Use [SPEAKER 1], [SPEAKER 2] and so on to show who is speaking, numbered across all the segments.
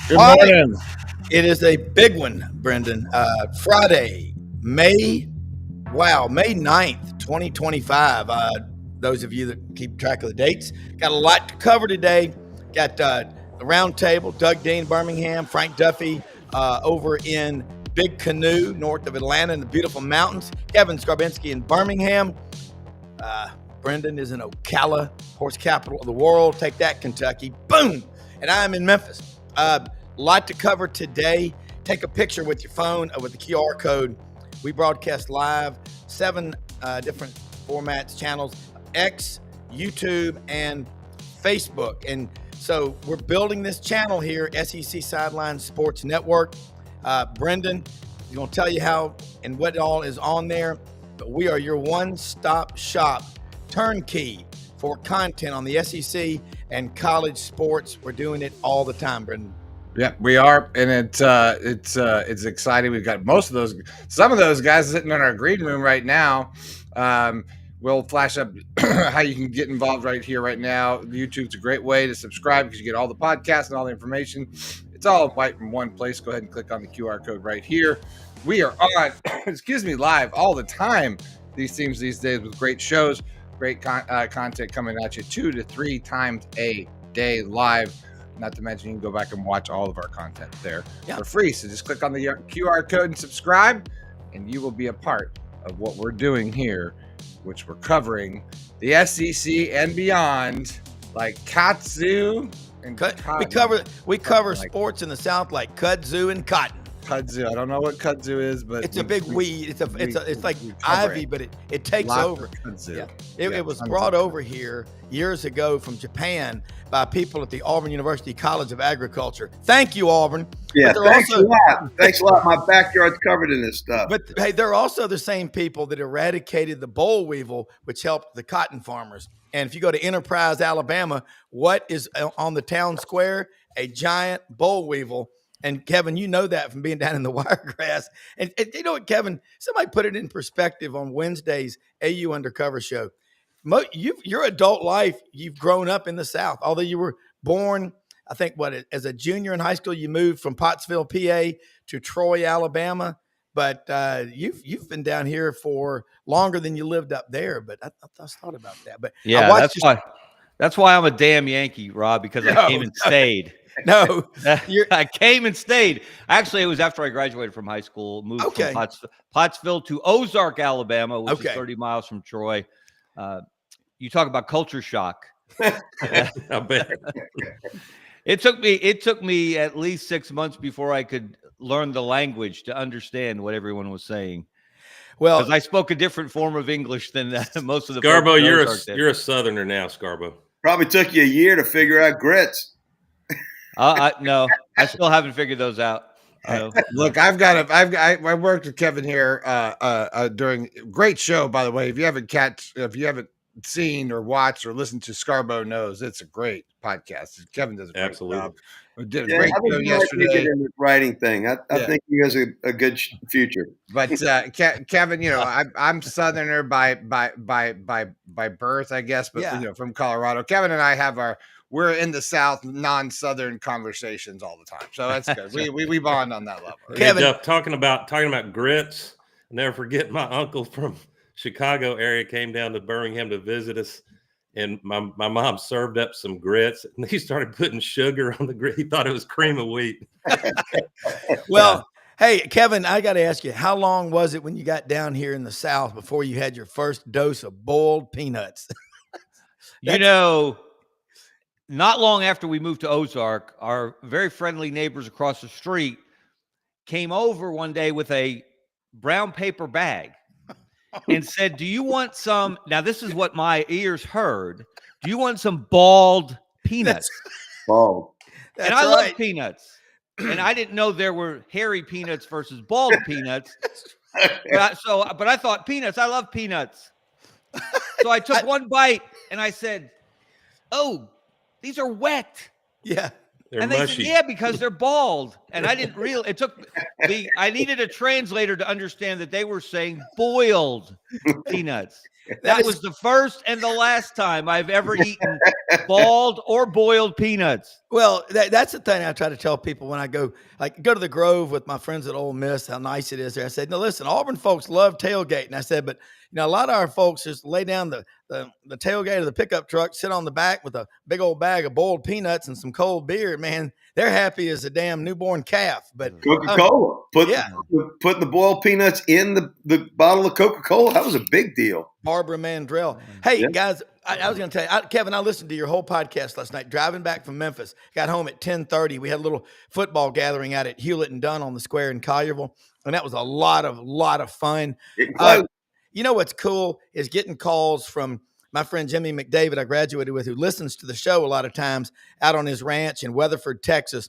[SPEAKER 1] Good
[SPEAKER 2] All right.
[SPEAKER 1] morning.
[SPEAKER 2] It is a big one, Brendan. Friday, May 9th, 2025. Those of you that keep track of the dates, got a lot to cover today. Got the Roundtable, Doug Dean, Birmingham, Frank Duffy over in Big Canoe, north of Atlanta in the beautiful mountains. Kevin Scarbinsky in Birmingham. Brendan is in Ocala, horse capital of the world. Take that, Kentucky. Boom! And I'm in Memphis. Lot to cover today. Take a picture with your phone with the QR code. We broadcast live 7 different formats, channels, X, YouTube, and Facebook. And so we're building this channel here, SEC Sidelines Sports Network. Brendan is going to tell you how and what all is on there. But we are your one-stop shop, turnkey for content on the SEC and college sports. We're doing it all the time, Brendan.
[SPEAKER 1] Yeah, we are, and it's exciting. We've got some of those guys sitting in our green room right now. We'll flash up how you can get involved right here, right now. YouTube's a great way to subscribe because you get all the podcasts and all the information. It's all right in one place. Go ahead and click on the QR code right here. We are on, live all the time. These teams these days with great shows, great content coming at you 2 to 3 times a day live. Not to mention you can go back and watch all of our content there for free. So just click on the QR code and subscribe, and you will be a part of what we're doing here, which we're covering the SEC and beyond, like kudzu and cotton.
[SPEAKER 2] We cover sports in the South like kudzu and cotton.
[SPEAKER 1] Kudzu. I don't know what kudzu is, but
[SPEAKER 2] it's a big weed. It's like ivy, but it takes over.
[SPEAKER 1] Yeah.
[SPEAKER 2] It was brought over here years ago from Japan by people at the Auburn University College of Agriculture. Thank you, Auburn.
[SPEAKER 3] Yeah, thanks a lot. Thanks a lot. My backyard's covered in this stuff.
[SPEAKER 2] But hey, they're also the same people that eradicated the boll weevil, which helped the cotton farmers. And if you go to Enterprise, Alabama, what is on the town square? A giant boll weevil. And Kevin, you know that from being down in the Wiregrass. And you know what, Kevin? Somebody put it in perspective on Wednesday's AU Undercover show. Your adult life, you've grown up in the South. Although you were born, I think, as a junior in high school, you moved from Pottsville, PA to Troy, Alabama. But you've been down here for longer than you lived up there. But I thought about that. But
[SPEAKER 4] yeah, that's why I'm a damn Yankee, Rob, because I came and stayed.
[SPEAKER 2] No,
[SPEAKER 4] I came and stayed. Actually, it was after I graduated from high school, moved from Pottsville to Ozark, Alabama, which is 30 miles from Troy. You talk about culture shock.
[SPEAKER 5] I bet.
[SPEAKER 4] It took me at least 6 months before I could learn the language to understand what everyone was saying. Well, because I spoke a different form of English than most of the
[SPEAKER 5] Scarbo, you're a Southerner now, Scarbo.
[SPEAKER 3] Probably took you a year to figure out grits.
[SPEAKER 4] No, I still haven't figured those out.
[SPEAKER 1] Look, I worked with Kevin here during great show, by the way. If you haven't seen or watched or listened to Scarbo Knows, it's a great podcast. Kevin does a great job. We did a great show yesterday.
[SPEAKER 3] In this writing thing, I think he has a good future.
[SPEAKER 1] But Kevin, I'm Southerner by birth, I guess, but from Colorado. Kevin and I we're in the South, non-Southern conversations all the time, so that's good. we bond on that level.
[SPEAKER 5] Kevin, Duff, talking about grits. I'll never forget, my uncle from Chicago area came down to Birmingham to visit us, and my mom served up some grits, and he started putting sugar on the grit. He thought it was cream of wheat.
[SPEAKER 2] Well, hey, Kevin, I got to ask you, how long was it when you got down here in the South before you had your first dose of boiled peanuts?
[SPEAKER 4] Not long after we moved to Ozark, our very friendly neighbors across the street came over one day with a brown paper bag and said, "Do you want some?" Now, this is what my ears heard. "Do you want some bald peanuts?"
[SPEAKER 3] Bald.
[SPEAKER 4] And I love peanuts. And I didn't know there were hairy peanuts versus bald peanuts. But I thought peanuts. I love peanuts. So I took one bite and I said, "Oh, these are wet."
[SPEAKER 2] Yeah.
[SPEAKER 5] They're
[SPEAKER 4] And they
[SPEAKER 5] mushy.
[SPEAKER 4] said, yeah, because they're bald. And I didn't realize it took me. I needed a translator to understand that they were saying boiled peanuts. That was the first and the last time I've ever eaten bald or boiled peanuts.
[SPEAKER 2] Well, that's the thing I try to tell people when I go to the Grove with my friends at Ole Miss, how nice it is there. I said, no, listen, Auburn folks love tailgating. I said, but a lot of our folks just lay down the tailgate of the pickup truck, sit on the back with a big old bag of boiled peanuts and some cold beer. Man, they're happy as a damn newborn calf. But
[SPEAKER 3] Coca-Cola, putting the boiled peanuts in the bottle of Coca-Cola, that was a big deal.
[SPEAKER 2] Barbara Mandrell. Hey, guys, I was going to tell you, Kevin, I listened to your whole podcast last night, driving back from Memphis. Got home at 10:30. We had a little football gathering out at Hewlett and Dunn on the square in Collierville, and that was a lot of fun. You know what's cool is getting calls from my friend Jimmy McDavid, I graduated with, who listens to the show a lot of times out on his ranch in Weatherford, Texas.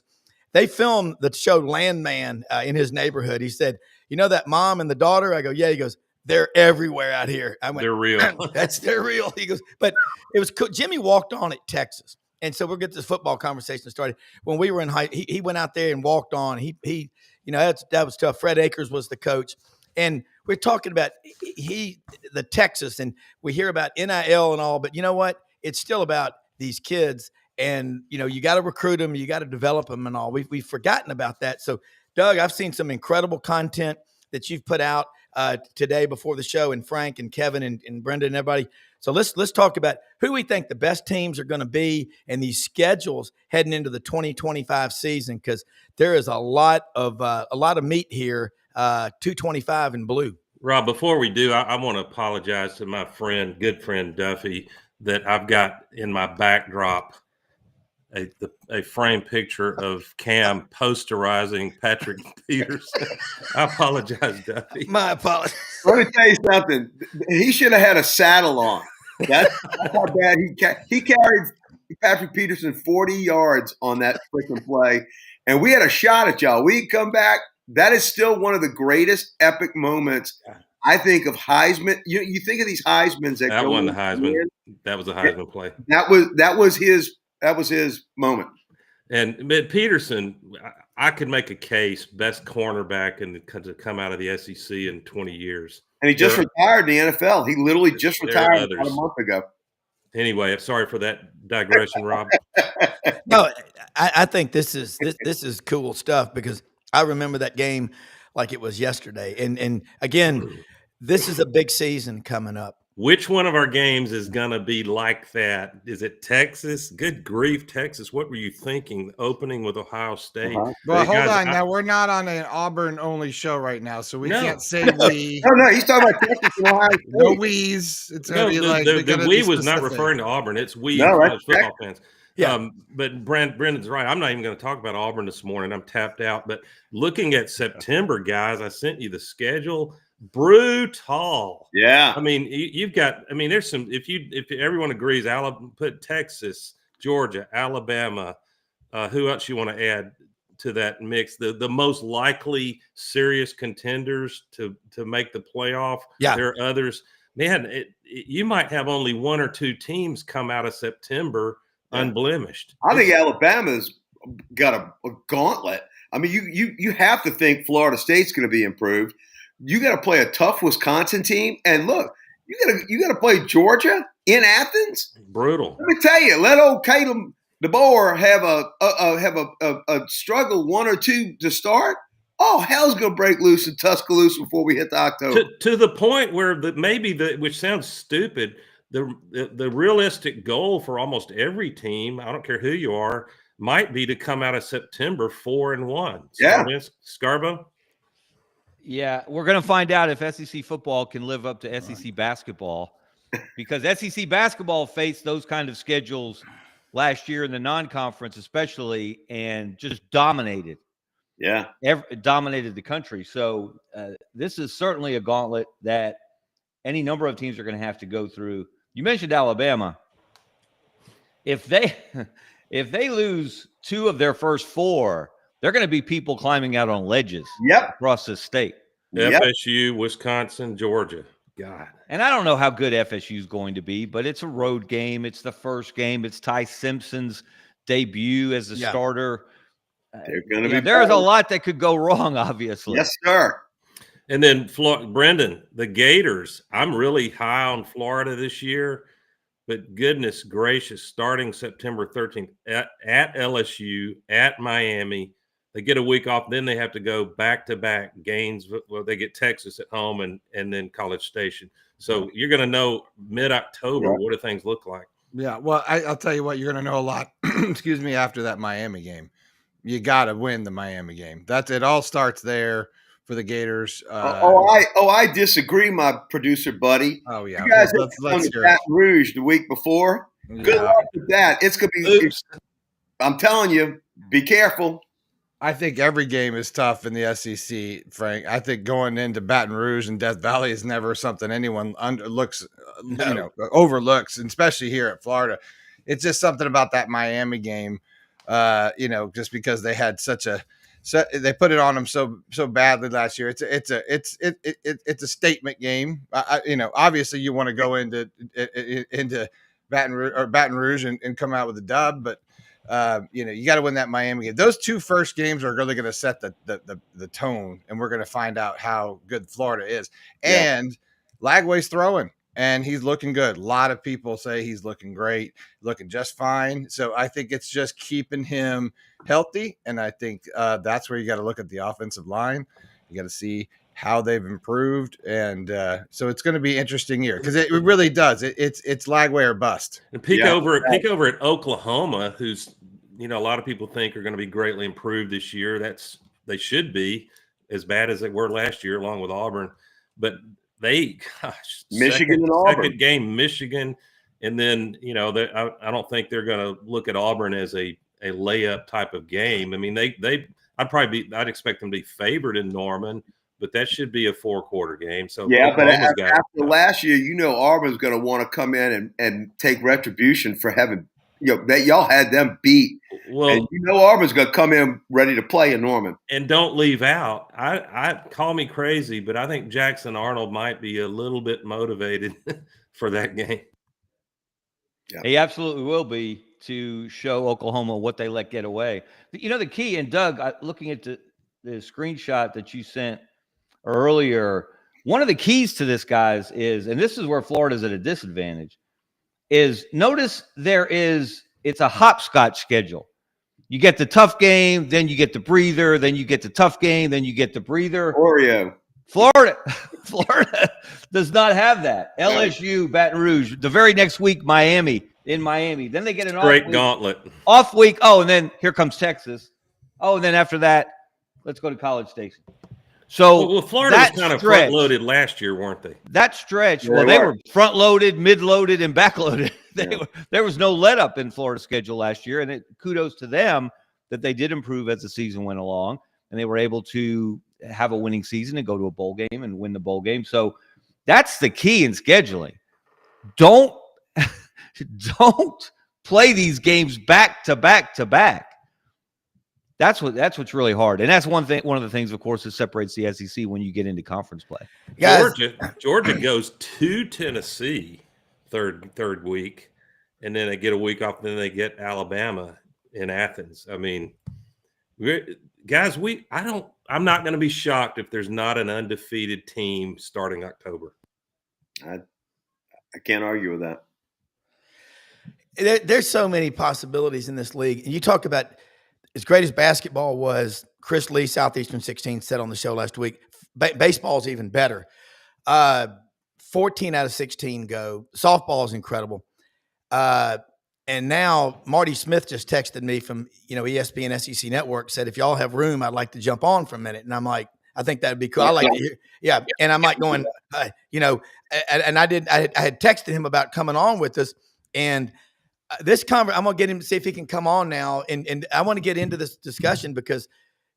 [SPEAKER 2] They filmed the show Landman in his neighborhood. He said, you know that mom and the daughter? I go, yeah. He goes, they're everywhere out here. I went,
[SPEAKER 5] They're real.
[SPEAKER 2] They're real. He goes, but it was cool. Jimmy walked on at Texas. And so we'll get this football conversation started. When we were in high, he went out there and walked on. He that was tough. Fred Akers was the coach. And we're talking about the Texas, and we hear about NIL and all, but you know what? It's still about these kids, and you got to recruit them, you got to develop them, and all. We've forgotten about that. So, Doug, I've seen some incredible content that you've put out today before the show, and Frank and Kevin and Brendan and everybody. So let's talk about who we think the best teams are going to be and these schedules heading into the 2025 season, because there is a lot of meat here. 225 in blue.
[SPEAKER 5] Rob, before we do, I want to apologize to my good friend Duffy, that I've got in my backdrop a framed picture of Cam posterizing Patrick Peterson. I apologize, Duffy.
[SPEAKER 2] My apologies.
[SPEAKER 3] Let me tell you something. He should have had a saddle on. That's how bad he carried Patrick Peterson 40 yards on that freaking play. And we had a shot at y'all. We'd come back. That is still one of the greatest epic moments, I think, of Heisman. You think of these Heismans
[SPEAKER 5] that won the Heisman. That was a Heisman play.
[SPEAKER 3] That was his moment.
[SPEAKER 5] And Peterson, I could make a case best cornerback to come out of the SEC in 20 years.
[SPEAKER 3] And he just retired in the NFL. He literally just retired about a month ago.
[SPEAKER 5] Anyway, sorry for that digression, Rob.
[SPEAKER 2] No, I think this is cool stuff, because I remember that game like it was yesterday. And again, this is a big season coming up.
[SPEAKER 5] Which one of our games is going to be like that? Is it Texas? Good grief, Texas. What were you thinking? Opening with Ohio State.
[SPEAKER 1] Well, hold on. Now, we're not on an Auburn-only show right now, so we can't say we.
[SPEAKER 3] No, he's talking about Texas and Ohio State.
[SPEAKER 1] No we's. It's going to be like.
[SPEAKER 5] The we was not referring to Auburn. It's we, football fans. Yeah. But Brendan's right. I'm not even going to talk about Auburn this morning. I'm tapped out. But looking at September, guys, I sent you the schedule. Brutal.
[SPEAKER 3] Yeah.
[SPEAKER 5] I mean, you've got. I mean, there's some. If everyone agrees, put Texas, Georgia, Alabama. Who else you want to add to that mix? The most likely serious contenders to make the playoff.
[SPEAKER 2] Yeah.
[SPEAKER 5] There are others. Man, you might have only one or two teams come out of September unblemished.
[SPEAKER 3] I think Alabama's got a gauntlet. I mean, you have to think Florida State's going to be improved. You got to play a tough Wisconsin team, and look, you got to play Georgia in Athens.
[SPEAKER 5] Brutal.
[SPEAKER 3] Let me tell you, let old Caleb DeBoer have a struggle, one or two to start. Oh, hell's going to break loose in Tuscaloosa before we hit the October.
[SPEAKER 5] To the point where which sounds stupid, the realistic goal for almost every team, I don't care who you are, might be to come out of September 4-1.
[SPEAKER 3] Yeah.
[SPEAKER 5] Scarbo?
[SPEAKER 4] Yeah, we're going to find out if SEC football can live up to SEC basketball, because SEC basketball faced those kind of schedules last year in the non-conference especially, and just dominated.
[SPEAKER 3] Yeah.
[SPEAKER 4] Dominated the country. So this is certainly a gauntlet that any number of teams are going to have to go through. You mentioned Alabama. If they lose two of their first four, they're going to be people climbing out on ledges across the state.
[SPEAKER 5] FSU, Wisconsin, Georgia. God.
[SPEAKER 4] And I don't know how good FSU is going to be, but it's a road game. It's the first game. It's Ty Simpson's debut as a starter.
[SPEAKER 3] They're going to be.
[SPEAKER 4] There's a lot that could go wrong, obviously.
[SPEAKER 3] Yes, sir.
[SPEAKER 5] And then Brendan, the Gators. I'm really high on Florida this year, but goodness gracious, starting September 13th at LSU, at Miami, they get a week off. Then they have to go back-to-back games. Well, they get Texas at home and then College Station. So you're going to know mid-October what do things look like.
[SPEAKER 1] Yeah, well, I'll tell you what, you're going to know a lot, excuse me, after that Miami game. You got to win the Miami game. It all starts there for the Gators.
[SPEAKER 3] I disagree, my producer buddy.
[SPEAKER 1] Oh, yeah.
[SPEAKER 3] You guys
[SPEAKER 1] let's
[SPEAKER 3] have
[SPEAKER 1] hear
[SPEAKER 3] Baton Rouge the week before.
[SPEAKER 1] Yeah.
[SPEAKER 3] Good luck with that. It's going to be – I'm telling you, be careful.
[SPEAKER 1] I think every game is tough in the SEC, Frank. I think going into Baton Rouge and Death Valley is never something anyone overlooks, especially here at Florida. It's just something about that Miami game, just because they had they put it on them so badly last year. It's a statement game. Obviously you want to go into Baton Rouge and come out with a dub, but you got to win that Miami game. Those two first games are really going to set the tone, and we're going to find out how good Florida is. And Lagway's throwing, and he's looking good. A lot of people say he's looking great, looking just fine. So I think it's just keeping him healthy, and I think that's where you got to look at the offensive line. You got to see how they've improved, and so it's going to be an interesting year because it really does. It's Lagway or bust.
[SPEAKER 5] And peek over at Oklahoma, who's a lot of people think are going to be greatly improved this year. They should be as bad as they were last year, along with Auburn. But
[SPEAKER 3] Michigan and Auburn.
[SPEAKER 5] Second game, Michigan, and then I don't think they're going to look at Auburn as a layup type of game. I mean, I'd expect them to be favored in Norman. But that should be a 4-quarter game. So
[SPEAKER 3] but after last year, Auburn's going to want to come in and take retribution for having that y'all had them beat.
[SPEAKER 5] Well,
[SPEAKER 3] and Auburn's going to come in ready to play in Norman.
[SPEAKER 5] And don't leave out. I call me crazy, but I think Jackson Arnold might be a little bit motivated for that game.
[SPEAKER 4] Yeah. He absolutely will be, to show Oklahoma what they let get away. The key, and Doug, looking at the screenshot that you sent earlier, one of the keys to this, guys, is, and this is where Florida's at a disadvantage, is notice it's a hopscotch schedule. You get the tough game, then you get the breather, then you get the tough game, then you get the breather.
[SPEAKER 3] Oreo.
[SPEAKER 4] Florida does not have that. LSU, Baton Rouge, the very next week, Miami. Then they get an
[SPEAKER 5] great gauntlet.
[SPEAKER 4] Off week. Oh, and then here comes Texas. Oh, and then after that, let's go to College Station. So
[SPEAKER 5] Florida was kind of front-loaded last year, weren't they?
[SPEAKER 4] That stretch, they were front-loaded, mid-loaded, and back-loaded. There was no let-up in Florida's schedule last year, and kudos to them that they did improve as the season went along, and they were able to have a winning season and go to a bowl game and win the bowl game. So that's the key in scheduling. Don't play these games back to back to back. That's what's really hard, and that's one of the things, of course, that separates the SEC when you get into conference play.
[SPEAKER 5] Georgia goes to Tennessee third week, and then they get a week off. Then they get Alabama in Athens. I mean, guys, I'm not going to be shocked if there's not an undefeated team starting October.
[SPEAKER 3] I can't argue with that.
[SPEAKER 2] There's so many possibilities in this league, and you talk about. As great as basketball was, Chris Lee, Southeastern 16, said on the show last week, baseball's even better. 14 out of 16 go. Softball is incredible. And now Marty Smith just texted me from, ESPN SEC Network, said, if y'all have room, I'd like to jump on for a minute. And I'm like, I think that'd be cool. I like to hear. Yeah. And I'm like going, and I had texted him about coming on with us, and this I'm going to get him to see if he can come on now. And I want to get into this discussion because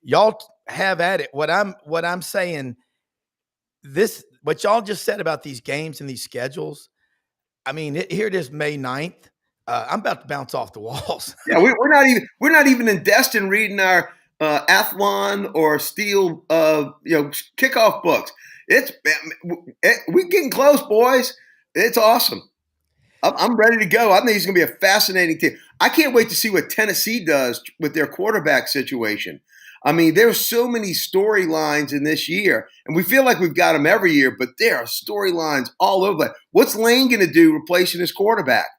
[SPEAKER 2] y'all have at it. What I'm saying, what y'all just said about these games and these schedules. I mean, here it is, May 9th. I'm about to bounce off the walls.
[SPEAKER 3] Yeah. We're not even in Destin reading our Athlon or Steel, kickoff books. We're getting close, boys. It's awesome. I'm ready to go. I think it's going to be a fascinating team. I can't wait to see what Tennessee does with their quarterback situation. I mean, there's so many storylines in this year, and we feel like we've got them every year, but there are storylines all over. What's Lane going to do replacing his quarterback?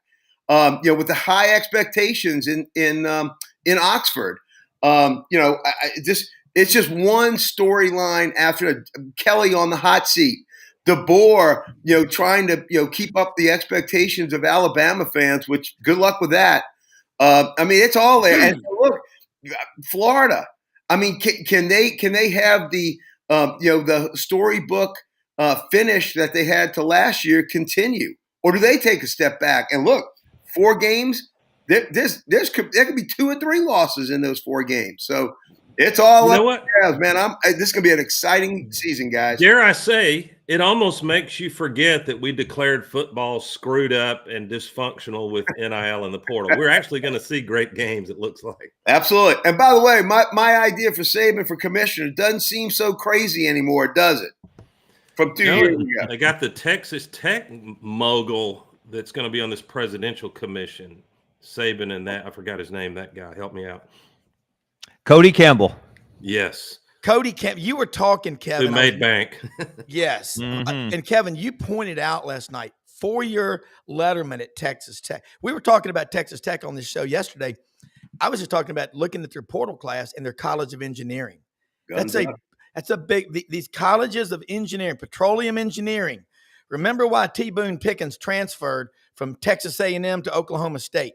[SPEAKER 3] With the high expectations in Oxford, it's just one storyline after Kelly on the hot seat. DeBoer, trying to keep up the expectations of Alabama fans, which good luck with that. It's all there. And look, Florida. I mean, can they have the storybook finish that they had to last year continue, or do they take a step back? And look, 4 games. There could be 2 or 3 losses in those 4 games. So it's all man. This is gonna be an exciting season, guys.
[SPEAKER 5] Dare I say, it almost makes you forget that we declared football screwed up and dysfunctional with NIL and the portal. We're actually going to see great games, it looks like.
[SPEAKER 3] Absolutely. And by the way, my idea for Saban for commissioner doesn't seem so crazy anymore, does it? From 2 years ago.
[SPEAKER 5] They got the Texas Tech mogul that's going to be on this presidential commission. Saban and that, I forgot his name, that guy. Help me out.
[SPEAKER 4] Cody Campbell.
[SPEAKER 5] Yes.
[SPEAKER 2] Cody Campbell, you were talking, Kevin.
[SPEAKER 5] Who made bank.
[SPEAKER 2] Yes.
[SPEAKER 4] Mm-hmm.
[SPEAKER 2] And Kevin, you pointed out last night, 4-year letterman at Texas Tech. We were talking about Texas Tech on this show yesterday. I was just talking about looking at their portal class and their College of Engineering. That's a big, these colleges of engineering, petroleum engineering. Remember why T. Boone Pickens transferred from Texas A&M to Oklahoma State?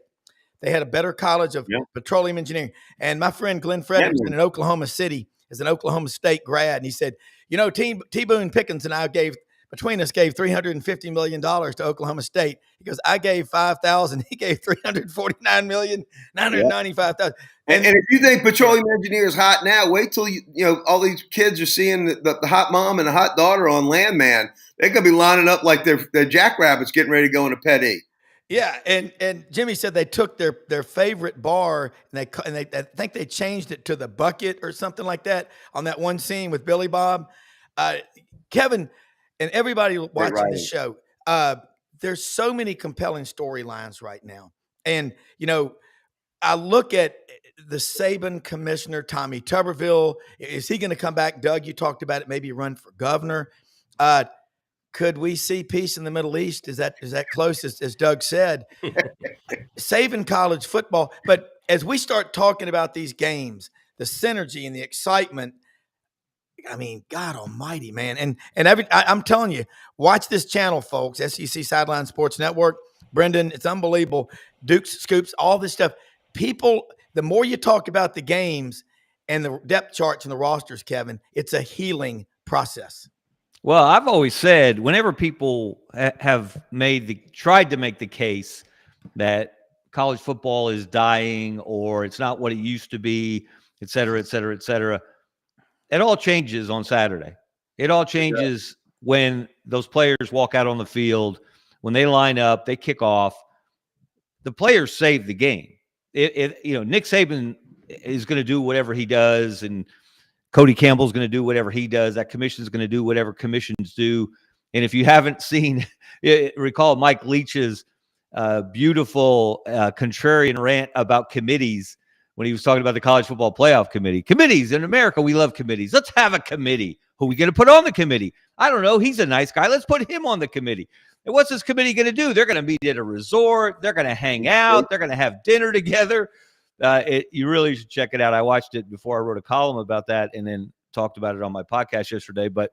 [SPEAKER 2] They had a better college of petroleum engineering. And my friend Glenn Frederickson in Oklahoma City is an Oklahoma State grad. And he said, T. Boone Pickens and I gave $350 million to Oklahoma State. He goes, I gave $5,000. He gave $349,995,000.
[SPEAKER 3] And if you think petroleum engineer is hot now, wait till all these kids are seeing the hot mom and the hot daughter on Landman. They're gonna be lining up like they're jackrabbits getting ready to go into Pet E.
[SPEAKER 2] Yeah, and Jimmy said they took their favorite bar and they I think they changed it to the Bucket or something like that on that one scene with Billy Bob. Kevin and everybody watching the show, there's so many compelling storylines right now. And I look at the Saban commissioner, Tommy Tuberville. Is he going to come back? Doug, you talked about it, maybe run for governor. Could we see peace in the Middle East? Is that close, as Doug said? Saving college football. But as we start talking about these games, the synergy and the excitement, I mean, God almighty, man. And I'm telling you, watch this channel, folks, SEC Sidelines Sports Network. Brendan, it's unbelievable. Duke's Scoops, all this stuff. People, the more you talk about the games and the depth charts and the rosters, Kevin, it's a healing process.
[SPEAKER 4] Well, I've always said whenever people have tried to make the case that college football is dying or it's not what it used to be, et cetera, et cetera, et cetera, it all changes on Saturday. It all changes when those players walk out on the field, when they line up, they kick off. The players save the game. Nick Saban is going to do whatever he does, and Cody Campbell's going to do whatever he does. That commission is going to do whatever commissions do. And if you haven't seen, recall Mike Leach's beautiful contrarian rant about committees when he was talking about the college football playoff committee. Committees in America, we love committees. Let's have a committee. Who are we going to put on the committee? I don't know. He's a nice guy. Let's put him on the committee. And what's this committee going to do? They're going to meet at a resort. They're going to hang out. They're going to have dinner together. You really should check it out. I watched it before I wrote a column about that and then talked about it on my podcast yesterday. But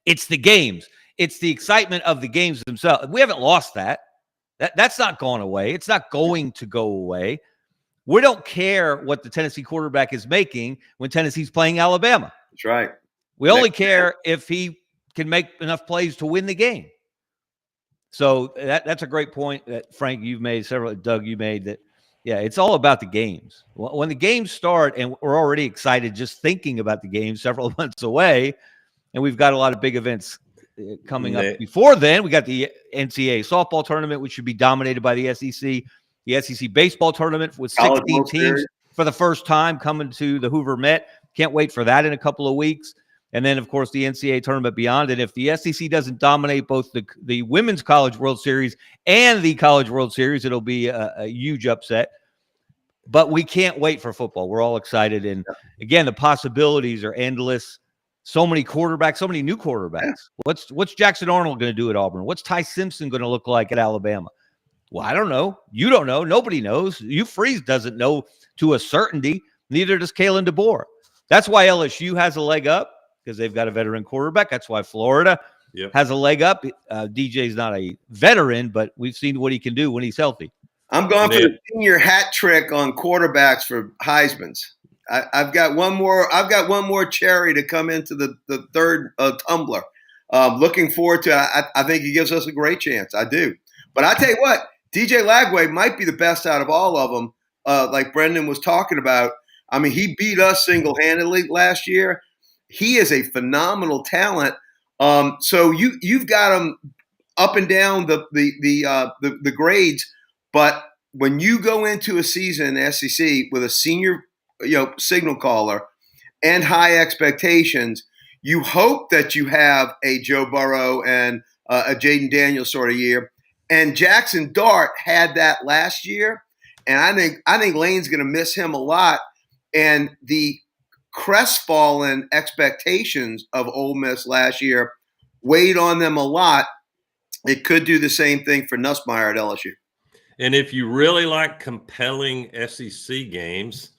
[SPEAKER 4] it's the games. It's the excitement of the games themselves. We haven't lost that. That's not going away. It's not going to go away. We don't care what the Tennessee quarterback is making when Tennessee's playing Alabama.
[SPEAKER 3] That's right.
[SPEAKER 4] We only care if he can make enough plays to win the game. So that's a great point that Frank, you've made, Doug, you made that. Yeah, it's all about the games. When the games start, and we're already excited just thinking about the games several months away, and we've got a lot of big events coming up before then. We got the NCAA softball tournament, which should be dominated by the SEC. The SEC baseball tournament with 16 teams for the first time coming to the Hoover Met. Can't wait for that in a couple of weeks. And then, of course, the NCAA tournament beyond. And if the SEC doesn't dominate both the Women's College World Series and the College World Series, it'll be a huge upset. But we can't wait for football. We're all excited. And again, the possibilities are endless. So many quarterbacks, so many new quarterbacks. Yeah. What's Jackson Arnold going to do at Auburn? What's Ty Simpson going to look like at Alabama? Well, I don't know. You don't know. Nobody knows. Hugh Freeze doesn't know to a certainty. Neither does Kalen DeBoer. That's why LSU has a leg up, because they've got a veteran quarterback. That's why Florida has a leg up. DJ's not a veteran, but we've seen what he can do when he's healthy.
[SPEAKER 3] I'm going for the senior hat trick on quarterbacks for Heisman's. I've got one more. I've got one more cherry to come into the third tumbler. Looking forward to. I think he gives us a great chance. I do. But I tell you what, DJ Lagway might be the best out of all of them. Like Brendan was talking about. I mean, he beat us single-handedly last year. He is a phenomenal talent. So you've got him up and down the grades, but when you go into a season in SEC with a senior, signal caller and high expectations, you hope that you have a Joe Burrow and a Jaden Daniels sort of year. And Jackson Dart had that last year, and I think Lane's going to miss him a lot. And the crestfallen expectations of Ole Miss last year weighed on them a lot. It could do the same thing for Nussmeier at LSU.
[SPEAKER 5] And if you really like compelling SEC games,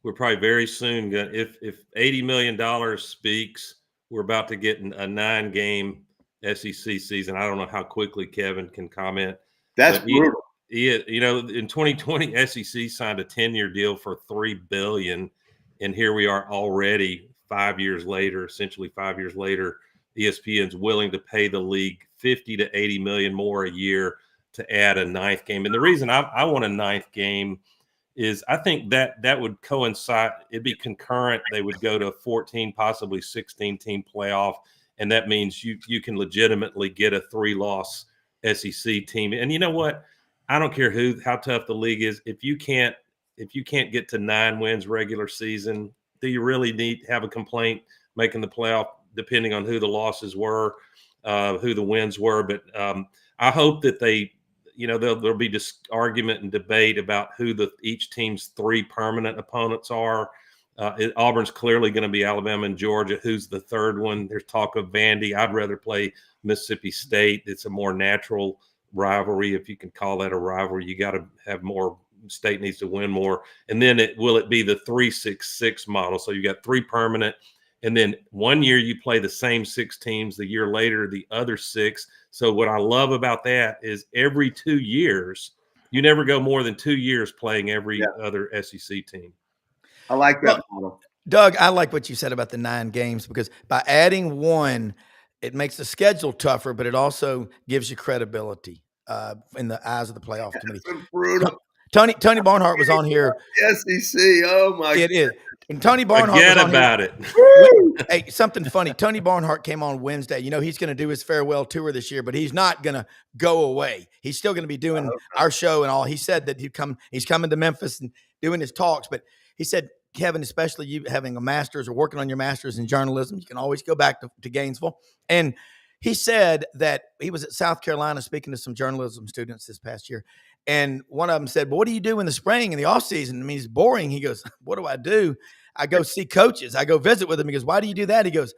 [SPEAKER 5] we're probably very soon going to, if $80 million speaks, we're about to get a 9-game SEC season. I don't know how quickly Kevin can comment.
[SPEAKER 3] That's brutal.
[SPEAKER 5] In 2020, SEC signed a 10-year deal for $3 billion, and here we are already 5 years later. Essentially, 5 years later, ESPN's willing to pay the league $50 to $80 million more a year to add a 9th game. And the reason I want a 9th game is I think that would coincide. It'd be concurrent. They would go to a 14, possibly 16-team playoff, and that means you can legitimately get a 3-loss SEC team. And you know what? I don't care how tough the league is. If you can't get to 9 wins regular season, do you really have a complaint making the playoff? Depending on who the losses were, who the wins were, but I hope that there'll be this argument and debate about who each team's 3 permanent opponents are. Auburn's clearly going to be Alabama and Georgia. Who's the third one? There's talk of Vandy. I'd rather play Mississippi State. It's a more natural rivalry, if you can call that a rivalry. You got to have more. State needs to win more. And then will it be the 3-6-6 model? So you got 3 permanent, and then one year you play the same 6 teams, the year later the other 6. So what I love about that is every 2 years, you never go more than 2 years playing every other SEC team.
[SPEAKER 3] I like that model.
[SPEAKER 2] Doug, I like what you said about the 9 games, because by adding 1, it makes the schedule tougher, but it also gives you credibility in the eyes of the playoff committee.
[SPEAKER 3] So brutal.
[SPEAKER 2] Tony Barnhart was on here.
[SPEAKER 3] SEC, oh my!
[SPEAKER 2] It is. And Tony Barnhart
[SPEAKER 5] Forget
[SPEAKER 2] was on
[SPEAKER 5] about
[SPEAKER 2] here.
[SPEAKER 5] it.
[SPEAKER 2] Hey, something funny. Tony Barnhart came on Wednesday. He's going to do his farewell tour this year, but he's not going to go away. He's still going to be doing our show and all. He said that he's coming to Memphis and doing his talks. But he said, Kevin, especially you having a master's or working on your master's in journalism, you can always go back to Gainesville. And he said that he was at South Carolina speaking to some journalism students this past year. And one of them said, "But what do you do in the spring, in the off season? I mean, it's boring." He goes, "What do? I go see coaches. I go visit with them." He goes, "Why do you do that?" He goes,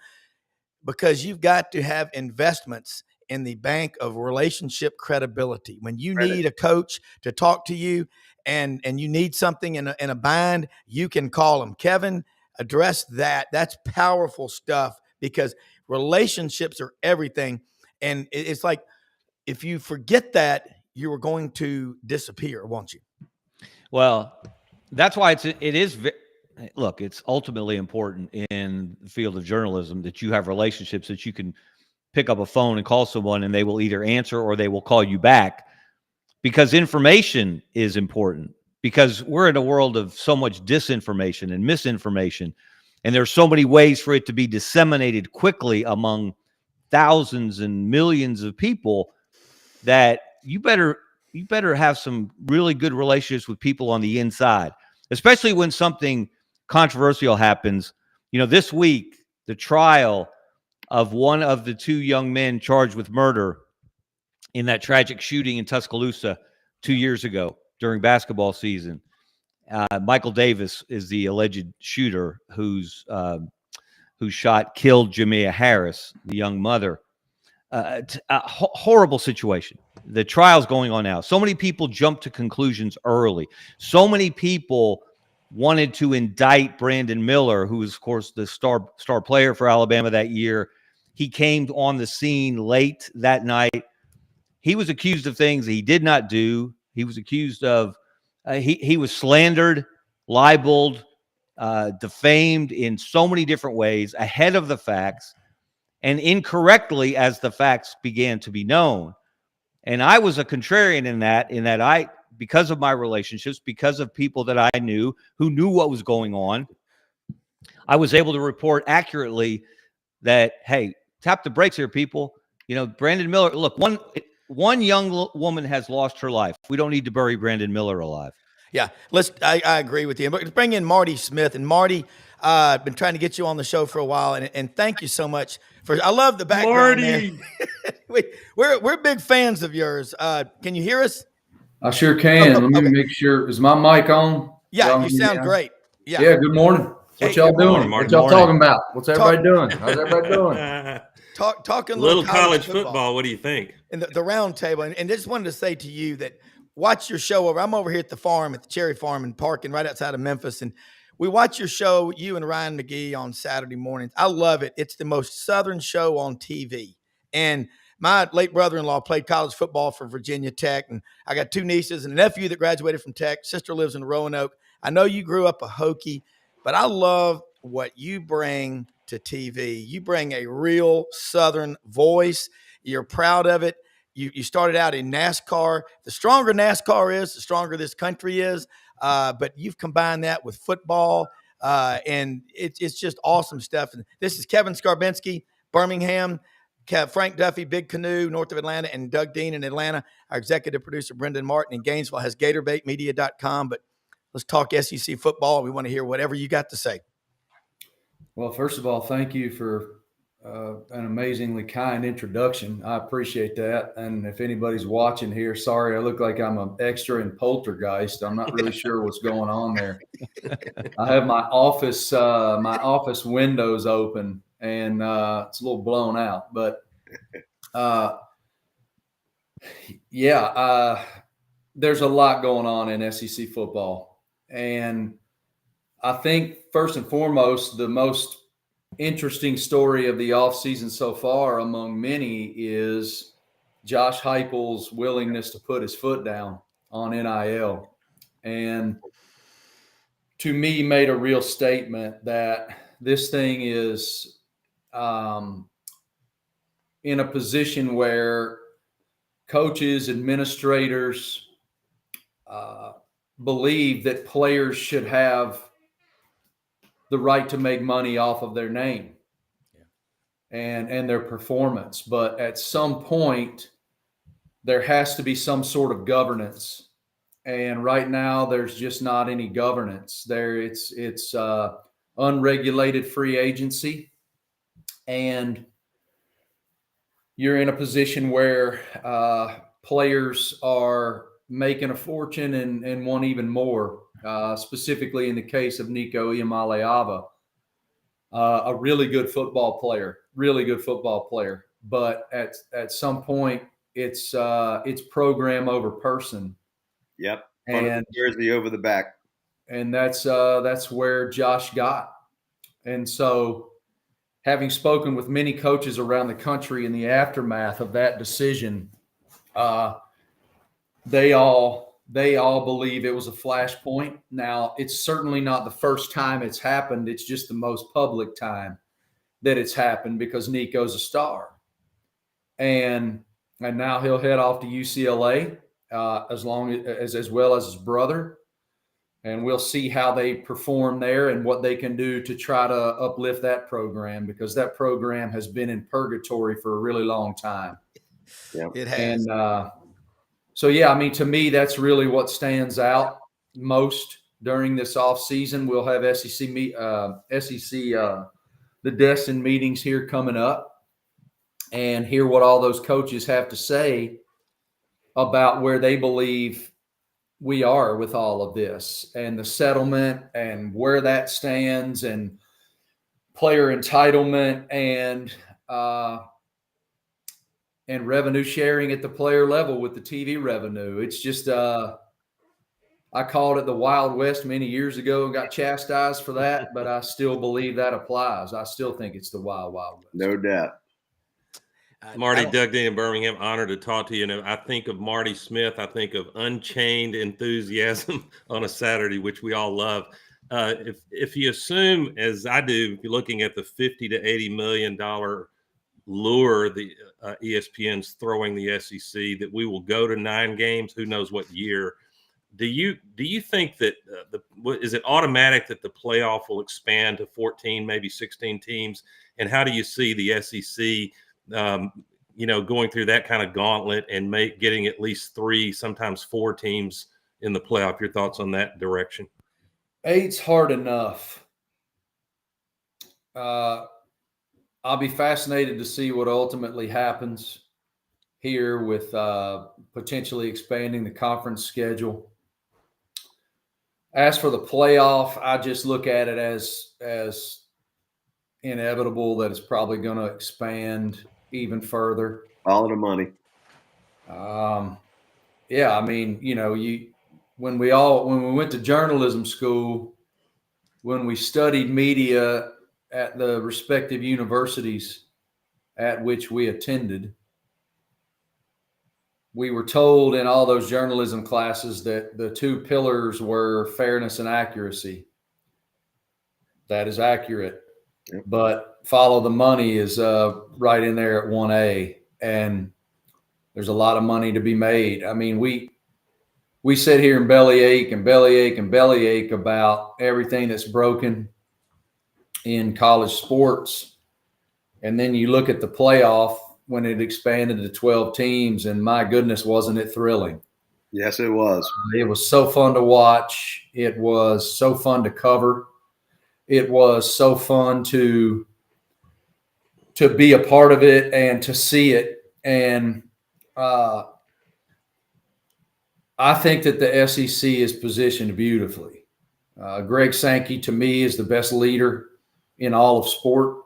[SPEAKER 2] "Because you've got to have investments in the bank of relationship credibility. When you need a coach to talk to you and you need something in a bind, you can call him. Kevin, address that. That's powerful stuff, because relationships are everything. And it's like, if you forget that, you are going to disappear, won't you?"
[SPEAKER 4] Well, that's why it's ultimately important in the field of journalism that you have relationships, that you can pick up a phone and call someone and they will either answer or they will call you back, because information is important, because we're in a world of so much disinformation and misinformation. And there's so many ways for it to be disseminated quickly among thousands and millions of people that you better have some really good relationships with people on the inside, especially when something controversial happens. This week, the trial of one of the two young men charged with murder in that tragic shooting in Tuscaloosa 2 years ago during basketball season. Michael Davis is the alleged shooter who killed Jamea Harris, the young mother. A horrible situation. The trial's going on now. So many people jumped to conclusions early. So many people wanted to indict Brandon Miller, who was, of course, the star player for Alabama that year. He came on the scene late that night. He was accused of things he did not do. He was accused of he was slandered, libeled, defamed in so many different ways ahead of the facts, and incorrectly as the facts began to be known. And I was a contrarian in that I, because of my relationships, because of people that I knew who knew what was going on, I was able to report accurately that, hey, tap the brakes here, people. You know, Brandon Miller, look, one young woman has lost her life. We don't need to bury Brandon Miller alive.
[SPEAKER 2] Yeah, I agree with you. But let's bring in Marty Smith. And Marty, I've been trying to get you on the show for a while, and thank you so much for. I love the background, Marty. We're big fans of yours. Can you hear us?
[SPEAKER 6] I sure can. Let me make sure. Is my mic on?
[SPEAKER 2] Yeah, you sound great. Yeah.
[SPEAKER 6] Yeah. Good morning. What y'all doing? What y'all talking about? What's everybody doing? How's everybody doing?
[SPEAKER 2] Talking
[SPEAKER 5] a little college football. What do you think?
[SPEAKER 2] And the Roundtable, and just wanted to say to you that watch your show over. I'm over here at the farm, at the Cherry Farm in Parkin, right outside of Memphis, and we watch your show, you and Ryan McGee, on Saturday mornings. I love it. It's the most Southern show on TV. And my late brother-in-law played college football for Virginia Tech, and I got two nieces and a nephew that graduated from Tech. Sister lives in Roanoke. I know you grew up a Hokie, but I love what you bring to TV. You bring a real Southern voice. You're proud of it. You started out in NASCAR. The stronger NASCAR is, the stronger this country is. But you've combined that with football, and it's just awesome stuff. And this is Kevin Scarbinsky, Birmingham, Frank Duffy, Big Canoe, north of Atlanta, and Doug Dean in Atlanta. Our executive producer, Brendan Martin, in Gainesville, has GatorbaitMedia.com. But let's talk SEC football. We want to hear whatever you got to say.
[SPEAKER 6] Well, first of all, thank you for an amazingly kind introduction. I appreciate that. And if anybody's watching here, sorry, I look like I'm an extra in Poltergeist. I'm not really sure what's going on there. I have my office windows open, and it's a little blown out. But there's a lot going on in SEC football, and I think first and foremost, the most interesting story of the offseason so far among many is Josh Heupel's willingness to put his foot down on NIL. And to me, made a real statement that this thing is in a position where coaches, administrators believe that players should have the right to make money off of their name and their performance. But at some point, there has to be some sort of governance. And right now, there's just not any governance there. It's unregulated free agency. And you're in a position where players are making a fortune and want even more. Specifically in the case of Nico Iamaleava, a really good football player. But at some point, it's program over person.
[SPEAKER 3] Yep.
[SPEAKER 6] And
[SPEAKER 3] jersey over the back.
[SPEAKER 6] And that's where Josh got. And so, having spoken with many coaches around the country in the aftermath of that decision, they all believe it was a flashpoint. Now, it's certainly not the first time it's happened. It's just the most public time that it's happened because Nico's a star. And now he'll head off to UCLA as well as his brother. And we'll see how they perform there and what they can do to try to uplift that program, because that program has been in purgatory for a really long time.
[SPEAKER 3] Yeah,
[SPEAKER 2] it has.
[SPEAKER 6] And so, yeah, I mean, to me, that's really what stands out most during this offseason. We'll have SEC the Destin meetings here coming up and hear what all those coaches have to say about where they believe we are with all of this and the settlement and where that stands and player entitlement and revenue sharing at the player level with the TV revenue. It's just, I called it the Wild West many years ago and got chastised for that, but I still believe that applies. I still think it's the Wild West.
[SPEAKER 3] No doubt.
[SPEAKER 5] Marty Dugdale in Birmingham, honored to talk to you. And I think of Marty Smith. I think of unchained enthusiasm on a Saturday, which we all love. If you assume, as I do, if you're looking at the $50 to $80 million lure the ESPN's throwing the SEC, that we will go to 9 games, who knows what year. Do you think that is it automatic that the playoff will expand to 14, maybe 16 teams? And how do you see the SEC going through that kind of gauntlet and getting at least 3, sometimes 4 teams in the playoff? Your thoughts on that direction?
[SPEAKER 6] 8's hard enough. I'll be fascinated to see what ultimately happens here with potentially expanding the conference schedule. As for the playoff, I just look at it as inevitable that it's probably going to expand even further.
[SPEAKER 3] All the money.
[SPEAKER 6] Yeah, I mean, when we went to journalism school, when we studied media at the respective universities at which we attended, we were told in all those journalism classes that the 2 pillars were fairness and accuracy. That is accurate. Yep. But follow the money is right in there at 1A, and there's a lot of money to be made. I mean, we sit here and bellyache about everything that's broken in college sports, and then you look at the playoff when it expanded to 12 teams, and my goodness, wasn't it thrilling?
[SPEAKER 3] Yes, it was.
[SPEAKER 6] It was so fun to watch. It was so fun to cover. It was so fun to be a part of it and to see it. And I think that the SEC is positioned beautifully. Greg Sankey, to me, is the best leader in all of sport.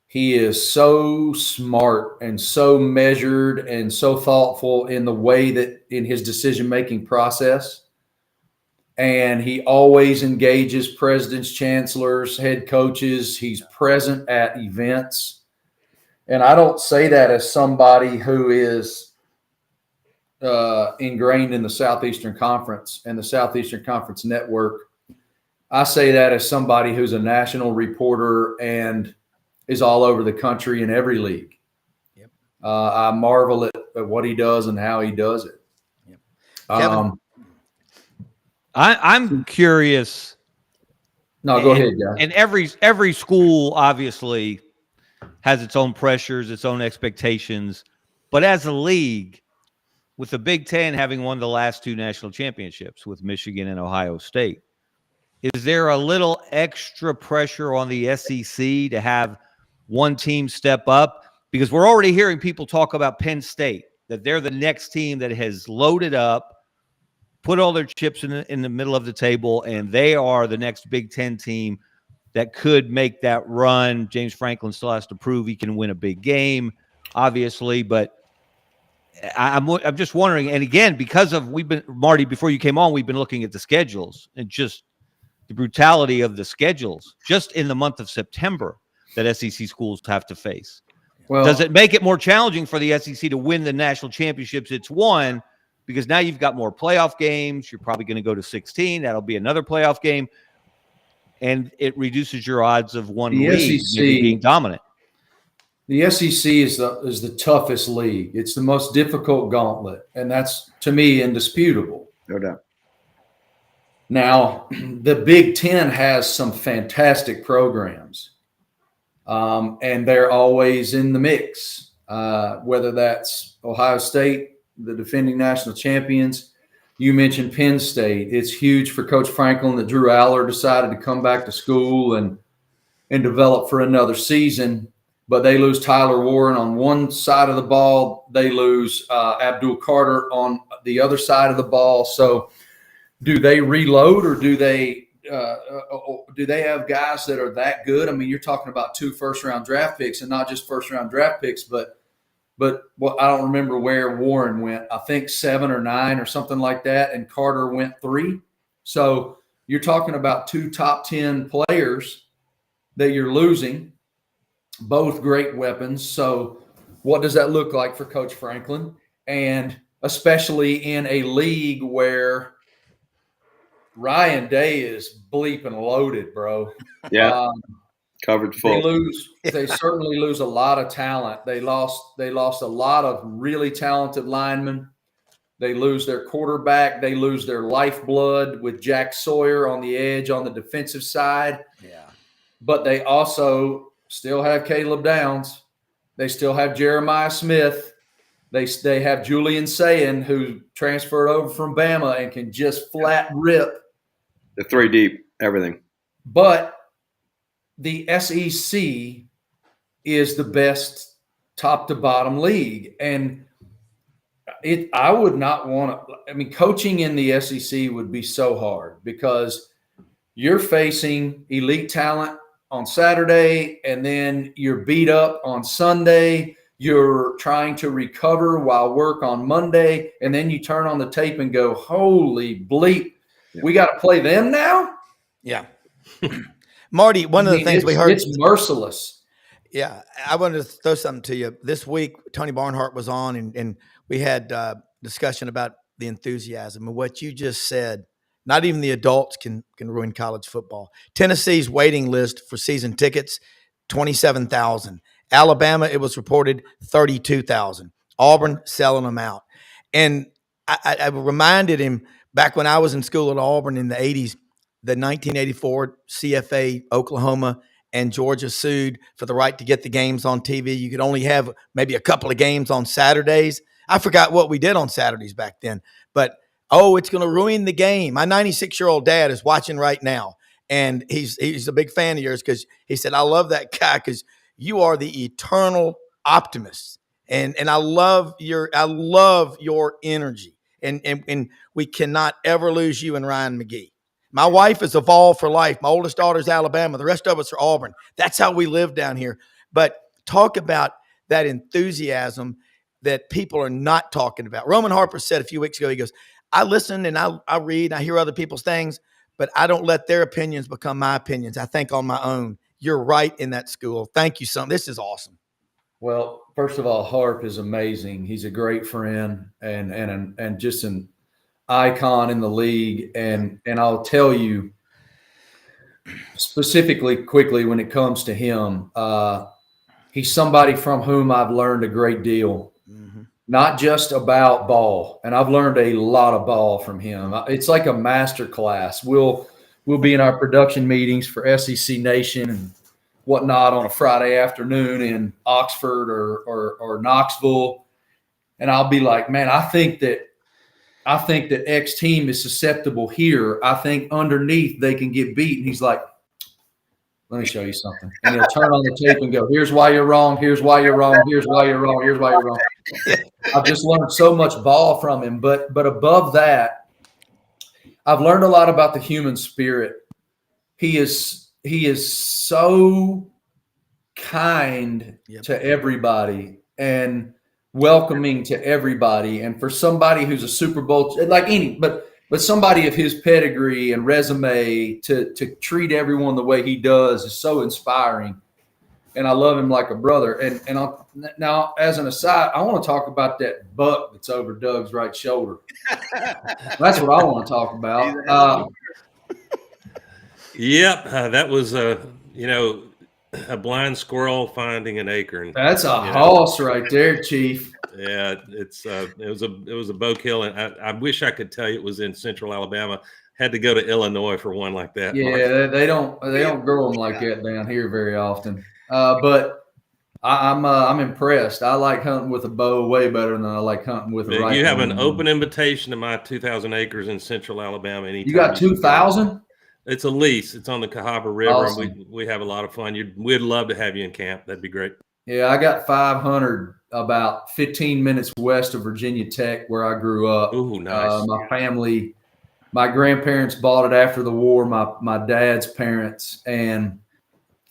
[SPEAKER 6] He is so smart and so measured and so thoughtful in the way that in his decision-making process. And he always engages presidents, chancellors, head coaches. He's present at events. And I don't say that as somebody who is ingrained in the Southeastern Conference and the Southeastern Conference Network. I say that as somebody who's a national reporter and is all over the country in every league. Yep. I marvel at what he does and how he does it.
[SPEAKER 2] Yep. Kevin,
[SPEAKER 4] I'm curious.
[SPEAKER 6] No, go ahead, guys.
[SPEAKER 4] And every school obviously has its own pressures, its own expectations. But as a league, with the Big Ten having won the last 2 national championships with Michigan and Ohio State, is there a little extra pressure on the SEC to have one team step up? Because we're already hearing people talk about Penn State, that they're the next team that has loaded up, put all their chips in the middle of the table, and they are the next Big Ten team that could make that run. James Franklin still has to prove he can win a big game, obviously, but I'm just wondering, and again, because of Marty, before you came on, we've been looking at the schedules and just the brutality of the schedules just in the month of September that SEC schools have to face.
[SPEAKER 6] Well,
[SPEAKER 4] does it make it more challenging for the SEC to win the national championships it's won? Because now you've got more playoff games. You're probably going to go to 16. That'll be another playoff game. And it reduces your odds of one league maybe being dominant.
[SPEAKER 6] The SEC is the toughest league. It's the most difficult gauntlet. And that's, to me, indisputable.
[SPEAKER 3] No doubt.
[SPEAKER 6] Now, the Big Ten has some fantastic programs. And they're always in the mix, whether that's Ohio State, the defending national champions. You mentioned Penn State. It's huge for Coach Franklin that Drew Aller decided to come back to school and and develop for another season. But they lose Tyler Warren on one side of the ball. They lose Abdul Carter on the other side of the ball. So do they reload, or do they have guys that are that good? I mean, you're talking about 2 first-round draft picks, and not just first-round draft picks, but well, I don't remember where Warren went. I think 7 or 9 or something like that, and Carter went 3. So you're talking about 2 top 10 players that you're losing, both great weapons. So what does that look like for Coach Franklin? And especially in a league where Ryan Day is bleeping loaded, bro.
[SPEAKER 3] Yeah. Covered full.
[SPEAKER 6] They certainly lose a lot of talent. They lost a lot of really talented linemen. They lose their quarterback. They lose their lifeblood with Jack Sawyer on the edge on the defensive side.
[SPEAKER 2] Yeah.
[SPEAKER 6] But they also still have Caleb Downs. They still have Jeremiah Smith. They have Julian Sayin, who transferred over from Bama and can just flat rip.
[SPEAKER 3] The 3 deep, everything.
[SPEAKER 6] But the SEC is the best top to bottom league. And I would not want to – I mean, coaching in the SEC would be so hard because you're facing elite talent on Saturday, and then you're beat up on Sunday. You're trying to recover while work on Monday, and then you turn on the tape and go, holy bleep, we got to play them now?
[SPEAKER 2] Yeah. Marty, one of the things we heard –
[SPEAKER 6] it's merciless.
[SPEAKER 2] Yeah, I wanted to throw something to you. This week, Tony Barnhart was on, and we had discussion about the enthusiasm. And what you just said, not even the adults can ruin college football. Tennessee's waiting list for season tickets, 27,000. Alabama, it was reported 32,000. Auburn selling them out. And I reminded him back when I was in school at Auburn in the 80s, the 1984 CFA, Oklahoma and Georgia sued for the right to get the games on TV. You could only have maybe a couple of games on Saturdays. I forgot what we did on Saturdays back then, but it's going to ruin the game. My 96-year-old dad is watching right now, and he's a big fan of yours because he said, I love that guy because you are the eternal optimist, and I love your energy, and we cannot ever lose you and Ryan McGee. My wife is a Vol for life. My oldest daughter's Alabama. The rest of us are Auburn. That's how we live down here. But talk about that enthusiasm that people are not talking about. Roman Harper said a few weeks ago, he goes, I listen and I read and I hear other people's things, but I don't let their opinions become my opinions. I think on my own. You're right in that school. Thank you, son. This is awesome.
[SPEAKER 6] Well, first of all, Harp is amazing. He's a great friend and just an icon in the league. And I'll tell you specifically quickly when it comes to him, he's somebody from whom I've learned a great deal. Not just about ball, and I've learned a lot of ball from him. It's like a master class. We'll be in our production meetings for SEC Nation and whatnot on a Friday afternoon in Oxford or Knoxville, and I'll be like, man, I think that X team is susceptible here. I think underneath they can get beat. And he's like, let me show you something. And he'll turn on the tape and go, here's why you're wrong. Here's why you're wrong. Here's why you're wrong. Here's why you're wrong. I've just learned so much ball from him. But above that, I've learned a lot about the human spirit. He is so kind to everybody and welcoming to everybody. And for somebody who's a Super Bowl, but somebody of his pedigree and resume to treat everyone the way he does is so inspiring. And I love him like a brother. And now, as an aside, I want to talk about that buck that's over Doug's right shoulder. That's what I want to talk about.
[SPEAKER 5] Yep, that was a blind squirrel finding an acorn.
[SPEAKER 6] That's a hoss right there, Chief.
[SPEAKER 5] Yeah, it was a bow kill, and I wish I could tell you it was in Central Alabama. Had to go to Illinois for one like that.
[SPEAKER 6] Yeah, they don't grow them like that down here very often. But I'm impressed. I like hunting with a bow way better than I like hunting with a rifle.
[SPEAKER 5] You have an open invitation to my 2,000 acres in Central Alabama. Anytime
[SPEAKER 6] you got 2,000?
[SPEAKER 5] It's a lease. It's on the Cahaba River,
[SPEAKER 6] Awesome.
[SPEAKER 5] and we have a lot of fun. We'd love to have you in camp. That'd be great.
[SPEAKER 6] Yeah, I got 500 about 15 minutes west of Virginia Tech, where I grew up.
[SPEAKER 5] Ooh, nice.
[SPEAKER 6] My family, my grandparents bought it after the war, my dad's parents, and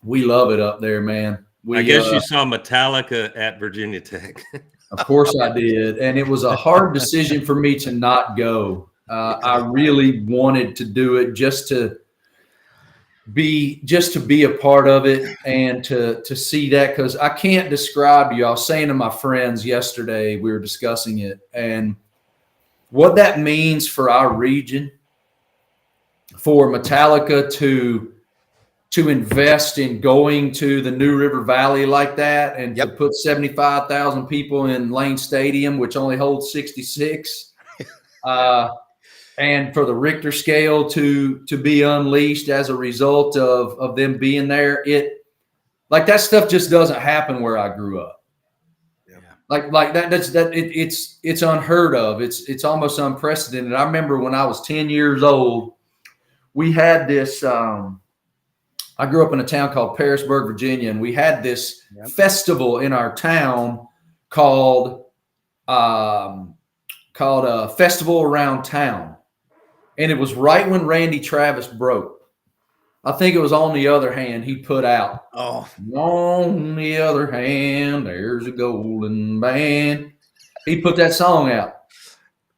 [SPEAKER 6] we love it up there, man.
[SPEAKER 5] I guess you saw Metallica at Virginia Tech.
[SPEAKER 6] Of course I did. And it was a hard decision for me to not go. I really wanted to do it just to be a part of it and to see that, because I can't describe to you. I was saying to my friends yesterday, we were discussing it, and what that means for our region, for Metallica to invest in going to the New River Valley like that, and to put 75,000 people in Lane Stadium, which only holds 66, and for the Richter scale to be unleashed as a result of them being there. Like that stuff just doesn't happen where I grew up. Yeah. Like that. It's unheard of. It's almost unprecedented. I remember when I was 10 years old, we had this. I grew up in a town called Parisburg, Virginia, and we had this festival in our town called Festival Around Town. And it was right when Randy Travis broke. I think it was On the Other Hand he put out. Oh, on the other hand, there's a golden band. He put that song out.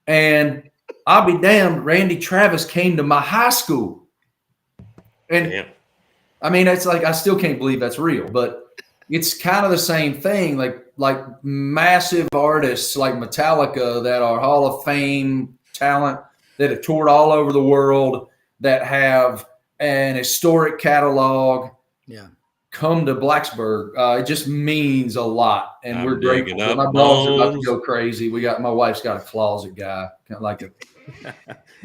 [SPEAKER 6] And I'll be damned, Randy Travis came to my high school. And I mean, it's like, I still can't believe that's real, but it's kind of the same thing. Like massive artists like Metallica that are Hall of Fame talent, that have toured all over the world, that have an historic catalog, come to Blacksburg. It just means a lot, and we're grateful. My dogs are about to go crazy. My wife's got a closet guy, kind of like a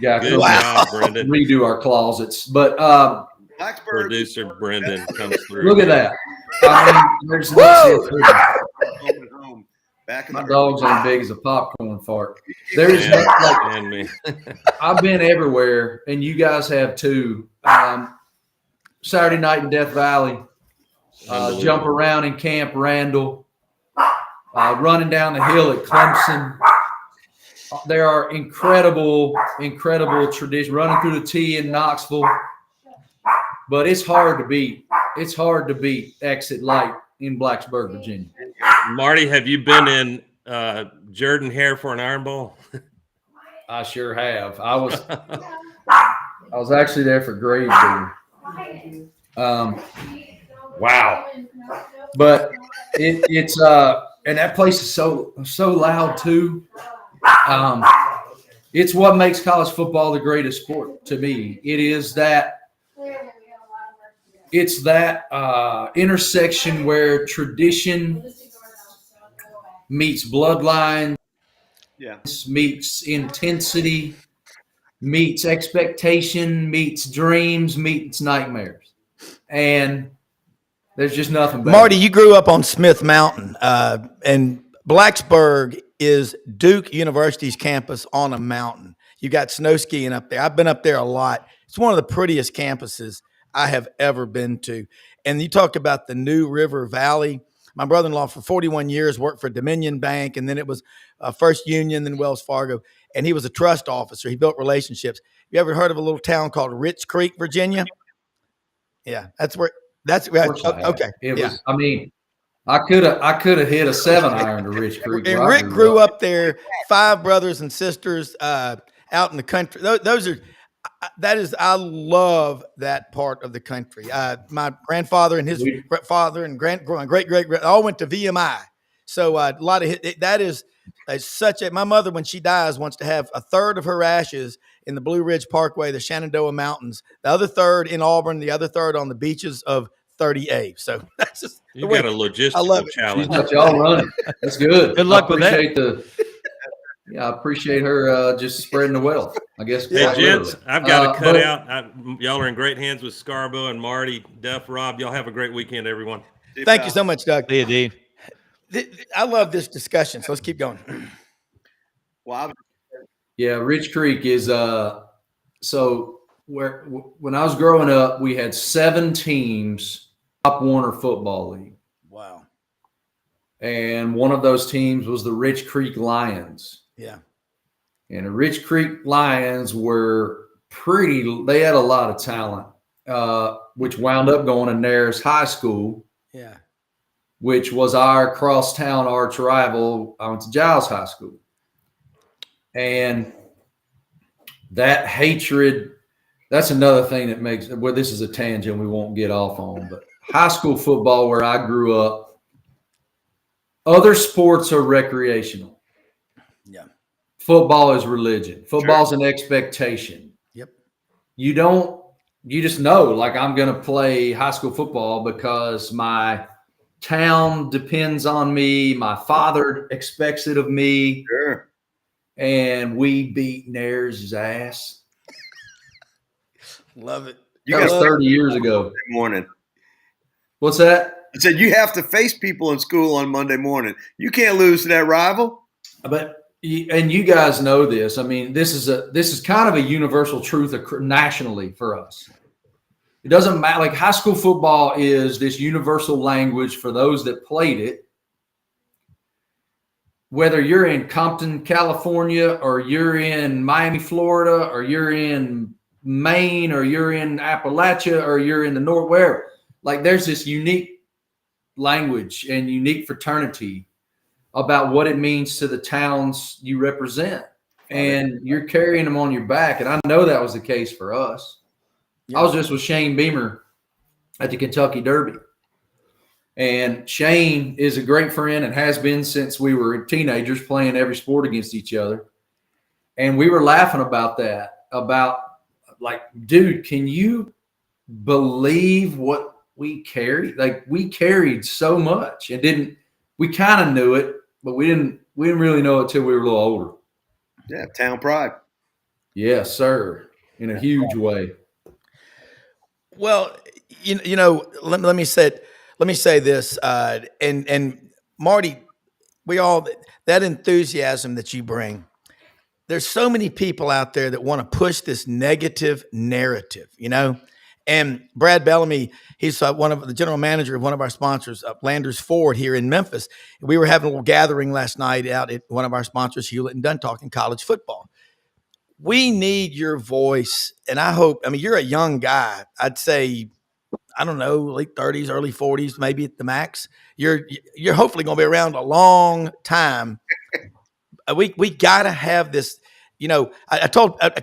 [SPEAKER 6] guy
[SPEAKER 5] Good job, Brendan.
[SPEAKER 6] redo our closets. But
[SPEAKER 3] Blacksburg
[SPEAKER 5] producer Brendan comes through.
[SPEAKER 6] Look at that. I mean, there's my dog's as big as a popcorn fart. There's I've been everywhere, and you guys have too. Saturday night in Death Valley, jump around in Camp Randall, running down the hill at Clemson. There are incredible traditions running through the T in Knoxville, but it's hard to beat. It's hard to beat Exit Light in Blacksburg, Virginia.
[SPEAKER 5] Marty, have you been in Jordan Hare for an Iron Bowl?
[SPEAKER 6] I sure have. I was actually there for grave digger. Wow. But it's and that place is so loud too. It's what makes college football the greatest sport to me. It's that intersection where tradition meets bloodline, meets intensity, meets expectation, meets dreams, meets nightmares. And there's just nothing better.
[SPEAKER 2] Marty, you grew up on Smith Mountain, and Blacksburg is Duke University's campus on a mountain. You got snow skiing up there. I've been up there a lot. It's one of the prettiest campuses I have ever been to. And you talk about the New River Valley. My brother-in-law for 41 years worked for Dominion Bank, and then it was First Union, then Wells Fargo, and he was a trust officer. He built relationships. You ever heard of a little town called Rich Creek, Virginia? Yeah, that's where. Okay.
[SPEAKER 6] It was. I mean, I could have hit a 7-iron to Rich Creek.
[SPEAKER 2] And Rick grew up there. 5 brothers and sisters out in the country. I love that part of the country. My grandfather and his father and great all went to VMI. So a lot of that is such a. My mother, when she dies, wants to have a third of her ashes in the Blue Ridge Parkway, the Shenandoah Mountains, the other third in Auburn, the other third on the beaches of 30A. So that's just
[SPEAKER 5] you got a logistical challenge.
[SPEAKER 6] She's got y'all running. That's good.
[SPEAKER 4] Good luck with that.
[SPEAKER 6] I appreciate her just spreading the wealth, I guess.
[SPEAKER 5] Hey, gents, I've got to cut out. Y'all are in great hands with Scarbo and Marty, Duff, Rob. Y'all have a great weekend, everyone.
[SPEAKER 2] Thank you so much, Doug.
[SPEAKER 4] See you, Dean.
[SPEAKER 2] I love this discussion, so let's keep going.
[SPEAKER 6] Yeah, Rich Creek is so when I was growing up, we had 7 teams, Pop Warner Football League.
[SPEAKER 2] Wow.
[SPEAKER 6] And one of those teams was the Rich Creek Lions.
[SPEAKER 2] Yeah.
[SPEAKER 6] And the Rich Creek Lions were they had a lot of talent, which wound up going to Nares High School.
[SPEAKER 2] Yeah.
[SPEAKER 6] Which was our crosstown arch rival. I went to Giles High School. And that hatred, that's another thing that makes, well, this is a tangent we won't get off on, but high school football where I grew up, other sports are recreational.
[SPEAKER 2] Yeah.
[SPEAKER 6] Football is religion. Football's an expectation.
[SPEAKER 2] Yep.
[SPEAKER 6] You just know, like, I'm going to play high school football because my town depends on me. My father expects it of me.
[SPEAKER 3] Sure.
[SPEAKER 6] And we beat Nares' ass.
[SPEAKER 2] Love it.
[SPEAKER 6] That was 30 years ago.
[SPEAKER 3] Monday morning.
[SPEAKER 6] What's that?
[SPEAKER 3] I said you have to face people in school on Monday morning. You can't lose to that rival.
[SPEAKER 6] But you guys know this. I mean, this is kind of a universal truth nationally for us. It doesn't matter. Like, high school football is this universal language for those that played it. Whether you're in Compton, California, or you're in Miami, Florida, or you're in Maine, or you're in Appalachia, or you're in the North, wherever. Like, there's this unique language and unique fraternity about what it means to the towns you represent. And you're carrying them on your back. And I know that was the case for us. Yeah. I was just with Shane Beamer at the Kentucky Derby. And Shane is a great friend and has been since we were teenagers, playing every sport against each other. And we were laughing about that, about, like, dude, can you believe what we carried? Like, we carried so much and we kind of knew it, but we didn't really know it till we were a little older.
[SPEAKER 3] Yeah, town pride.
[SPEAKER 6] Yes, sir. In a huge way.
[SPEAKER 2] Well, you know, let me say this, and Marty, that enthusiasm that you bring. There's so many people out there that want to push this negative narrative, you know. And Brad Bellamy, he's one of the general manager of one of our sponsors, Landers Ford here in Memphis. We were having a little gathering last night out at one of our sponsors, Hewlett and Dunn, talking college football. We need your voice, and I hope. I mean, you're a young guy. I'd say, I don't know, late 30s, early 40s, maybe at the max. You're hopefully going to be around a long time. We got to have this. You know, I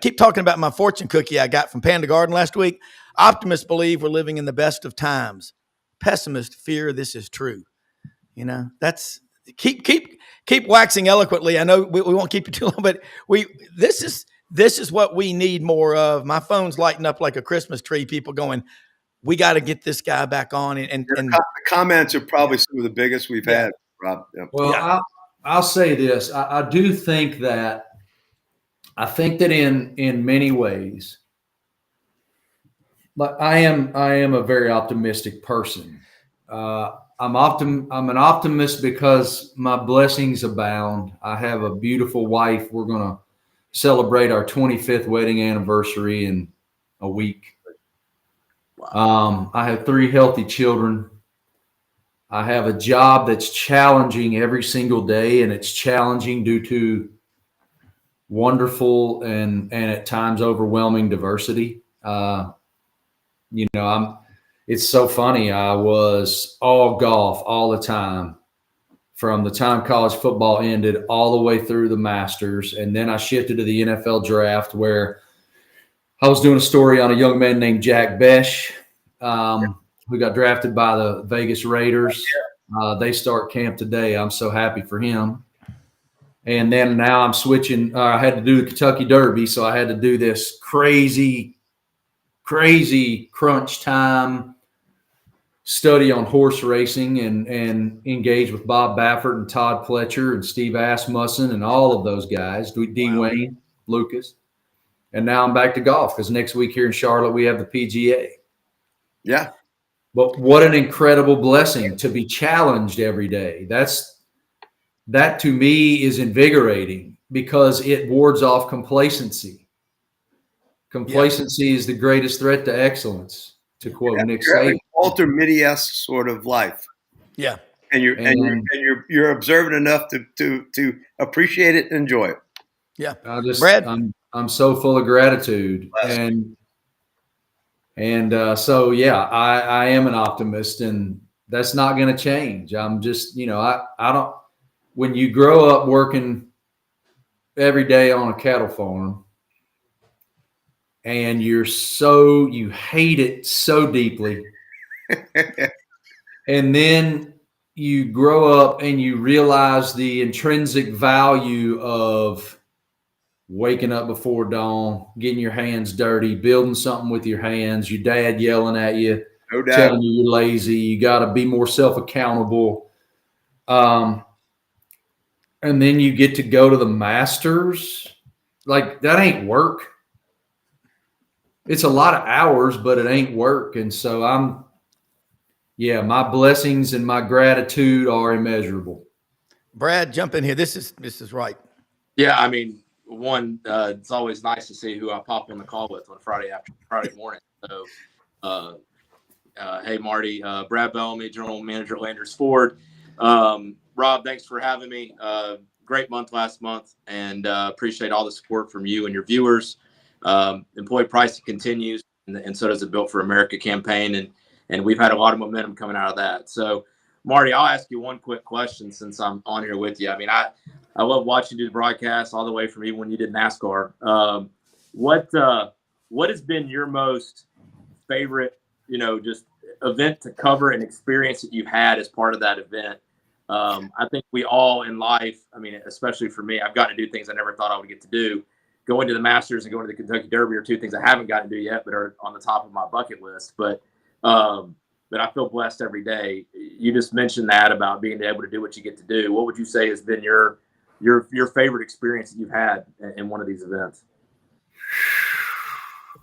[SPEAKER 2] keep talking about my fortune cookie I got from Panda Garden last week. Optimists believe we're living in the best of times. Pessimists fear this is true. You know, that's keep waxing eloquently. I know we won't keep you too long, but this is what we need more of. My phone's lighting up like a Christmas tree. People going, we got to get this guy back on. And
[SPEAKER 3] the comments are probably some of the biggest we've had, Rob. Yeah.
[SPEAKER 6] Well, I'll say this. I do think that. I think that in many ways, but I am a very optimistic person. I'm an optimist because my blessings abound. I have a beautiful wife. We're going to celebrate our 25th wedding anniversary in a week. I have 3 healthy children. I have a job that's challenging every single day, and it's challenging due to wonderful and at times overwhelming diversity. You know, it's so funny. I was all golf all the time from the time college football ended all the way through the Masters. And then I shifted to the NFL draft where I was doing a story on a young man named Jack Besh, who got drafted by the Vegas Raiders. They start camp today. I'm so happy for him. And then now I'm switching. I had to do the Kentucky Derby, so I had to do this crazy crunch time study on horse racing and engage with Bob Baffert and Todd Pletcher and Steve Asmussen and all of those guys, D. Wayne, Lucas. And now I'm back to golf because next week here in Charlotte we have the PGA.
[SPEAKER 3] Yeah.
[SPEAKER 6] But what an incredible blessing to be challenged every day. That to me is invigorating because it wards off complacency. Complacency is the greatest threat to excellence, to quote Nick
[SPEAKER 3] You're having
[SPEAKER 6] Saban.
[SPEAKER 3] Walter Mitty-esque sort of life.
[SPEAKER 2] Yeah.
[SPEAKER 3] And you're observant enough to appreciate it and enjoy it.
[SPEAKER 2] Yeah.
[SPEAKER 6] Brad? I'm so full of gratitude. So yeah, I am an optimist, and that's not going to change. I'm just, I don't, when you grow up working every day on a cattle farm and you hate it so deeply, and then you grow up and you realize the intrinsic value of waking up before dawn, getting your hands dirty, building something with your hands, your dad yelling at you,
[SPEAKER 3] No doubt.
[SPEAKER 6] telling you you're lazy, you got to be more self-accountable. And then you get to go to the Masters. Like, that ain't work. It's a lot of hours, but it ain't work. And so my blessings and my gratitude are immeasurable.
[SPEAKER 2] Brad, jump in here. This is right.
[SPEAKER 7] Yeah, I mean, it's always nice to see who I pop on the call with on Friday morning. So, hey, Marty, Brad Bellamy, General Manager at Landers Ford. Rob, thanks for having me. Great month last month, and appreciate all the support from you and your viewers. Employee pricing continues, and so does the Built for America campaign, and we've had a lot of momentum coming out of that. So, Marty, I'll ask you one quick question since I'm on here with you. I mean, I love watching you do the broadcast all the way from even when you did NASCAR. What has been your most favorite, just event to cover and experience that you've had as part of that event? I think we all in life, I mean, especially for me, I've gotten to do things I never thought I would get to do. Going to the Masters and going to the Kentucky Derby are two things I haven't gotten to do yet, but are on the top of my bucket list. But I feel blessed every day. You just mentioned that about being able to do what you get to do. What would you say has been your favorite experience that you've had in one of these events?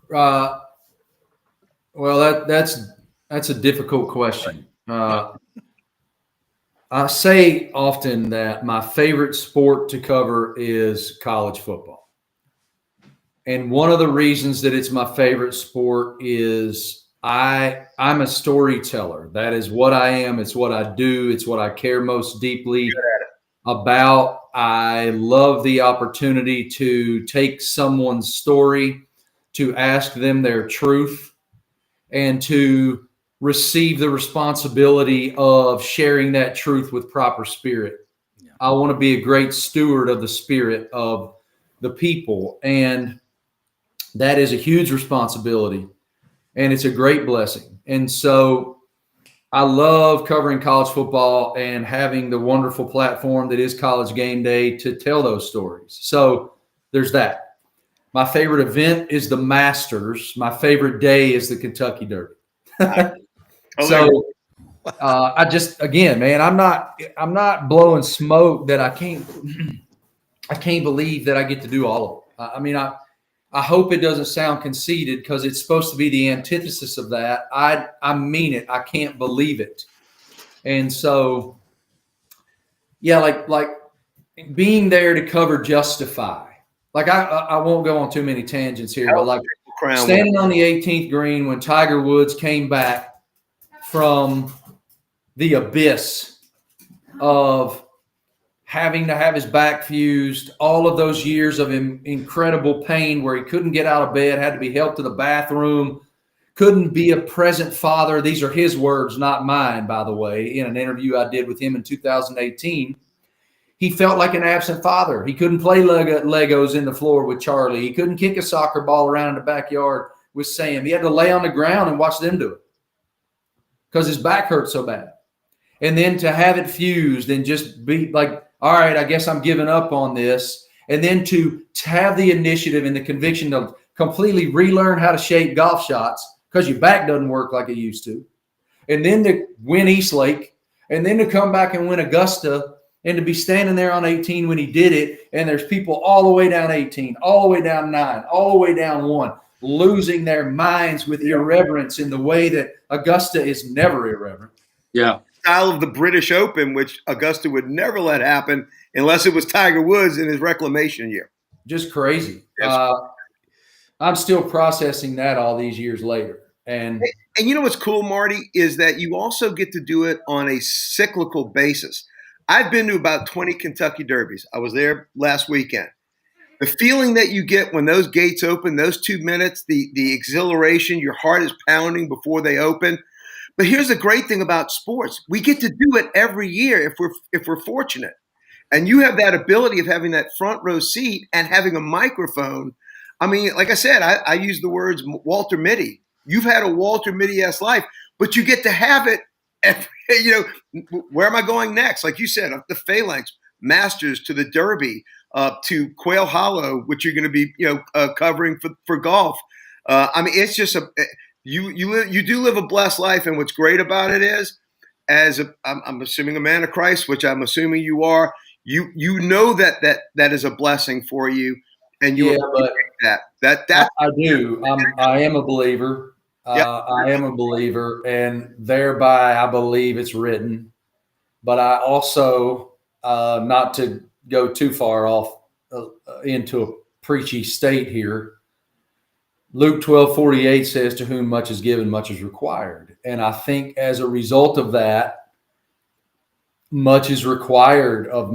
[SPEAKER 6] Well, that's a difficult question. I say often that my favorite sport to cover is college football. And one of the reasons that it's my favorite sport is I'm a storyteller. That is what I am. It's what I do. It's what I care most deeply about. I love the opportunity to take someone's story, to ask them their truth, and to receive the responsibility of sharing that truth with proper spirit. Yeah. I want to be a great steward of the spirit of the people. And that is a huge responsibility, and it's a great blessing. And so I love covering college football and having the wonderful platform that is College Game Day to tell those stories. So there's that. My favorite event is the Masters. My favorite day is the Kentucky Derby. So I just, again, man, I'm not blowing smoke that I can't believe that I get to do all of it. I mean, I hope it doesn't sound conceited, because it's supposed to be the antithesis of that. I mean it. I can't believe it. And so, yeah, like being there to cover Justify. Like I won't go on too many tangents here, but like standing on the 18th green when Tiger Woods came back from the abyss of having to have his back fused, all of those years of incredible pain where he couldn't get out of bed, had to be helped to the bathroom, couldn't be a present father. These are his words, not mine, by the way, in an interview I did with him in 2018. He felt like an absent father. He couldn't play Legos in the floor with Charlie. He couldn't kick a soccer ball around in the backyard with Sam. He had to lay on the ground and watch them do it because his back hurt so bad. And then to have it fused and just be like, all right, I guess I'm giving up on this. And then to have the initiative and the conviction to completely relearn how to shape golf shots because your back doesn't work like it used to. And then to win Eastlake, and then to come back and win Augusta, and to be standing there on 18 when he did it, and there's people all the way down 18, all the way down 9, all the way down 1, losing their minds with irreverence in the way that Augusta is never irreverent.
[SPEAKER 7] Yeah.
[SPEAKER 3] Style of the British Open, which Augusta would never let happen unless it was Tiger Woods in his reclamation year.
[SPEAKER 6] Just crazy. I'm still processing that all these years later. And
[SPEAKER 3] you know what's cool, Marty, is that you also get to do it on a cyclical basis. I've been to about 20 Kentucky Derbies. I was there last weekend. The feeling that you get when those gates open, those 2 minutes, the exhilaration, your heart is pounding before they open. But here's the great thing about sports. We get to do it every year if we're fortunate. And you have that ability of having that front row seat and having a microphone. I mean, like I said, I use the words Walter Mitty. You've had a Walter Mitty-esque life, but you get to have it every, where am I going next? Like you said, up the Phalanx, Masters to the Derby, to Quail Hollow, which you're going to be, covering for golf. I mean, it's just you do live a blessed life, and what's great about it is, I'm assuming a man of Christ, which I'm assuming you are. You know that is a blessing for you, and you appreciate that.
[SPEAKER 6] I do. I am a believer. I am a believer, and thereby I believe it's written. But I also, not to go too far off into a preachy state here, Luke 12:48 says, "To whom much is given, much is required." And I think as a result of that, much is required of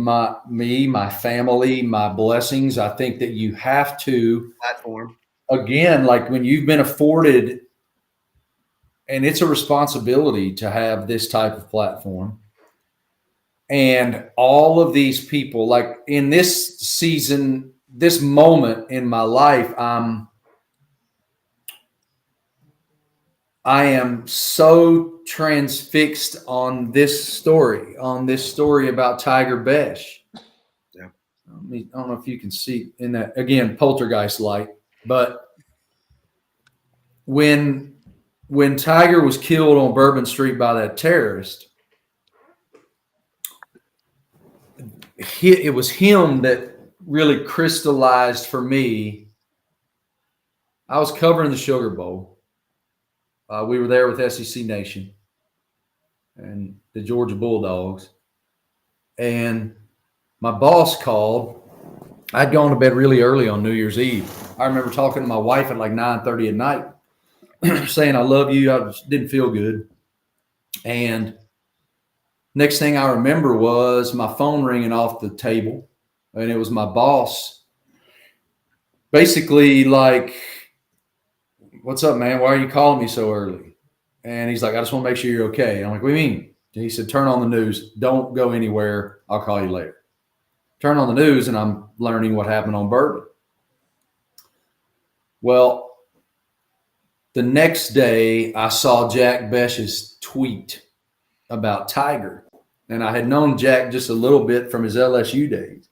[SPEAKER 6] me, my family, my blessings. I think that you have to
[SPEAKER 3] Platform.
[SPEAKER 6] Again, like when you've been afforded, and it's a responsibility to have this type of platform. And all of these people, like in this season, this moment in my life, I am so transfixed on this story about Tiger Besh.
[SPEAKER 3] Yeah.
[SPEAKER 6] I don't know if you can see in that, again, poltergeist light, but when Tiger was killed on Bourbon Street by that terrorist, it was him that really crystallized for me. I was covering the Sugar Bowl. We were there with SEC Nation and the Georgia Bulldogs. And my boss called. I'd gone to bed really early on New Year's Eve. I remember talking to my wife at like 9:30 at night, saying, "I love you." I just didn't feel good. And next thing I remember was my phone ringing off the table. And it was my boss. Basically like, "What's up, man? Why are you calling me so early?" And he's like, "I just want to make sure you're okay." I'm like, "What do you mean?" And he said, "Turn on the news. Don't go anywhere. I'll call you later." Turn on the news, and I'm learning what happened on Bourbon. Well, the next day I saw Jack Besh's tweet about Tiger. And I had known Jack just a little bit from his LSU days.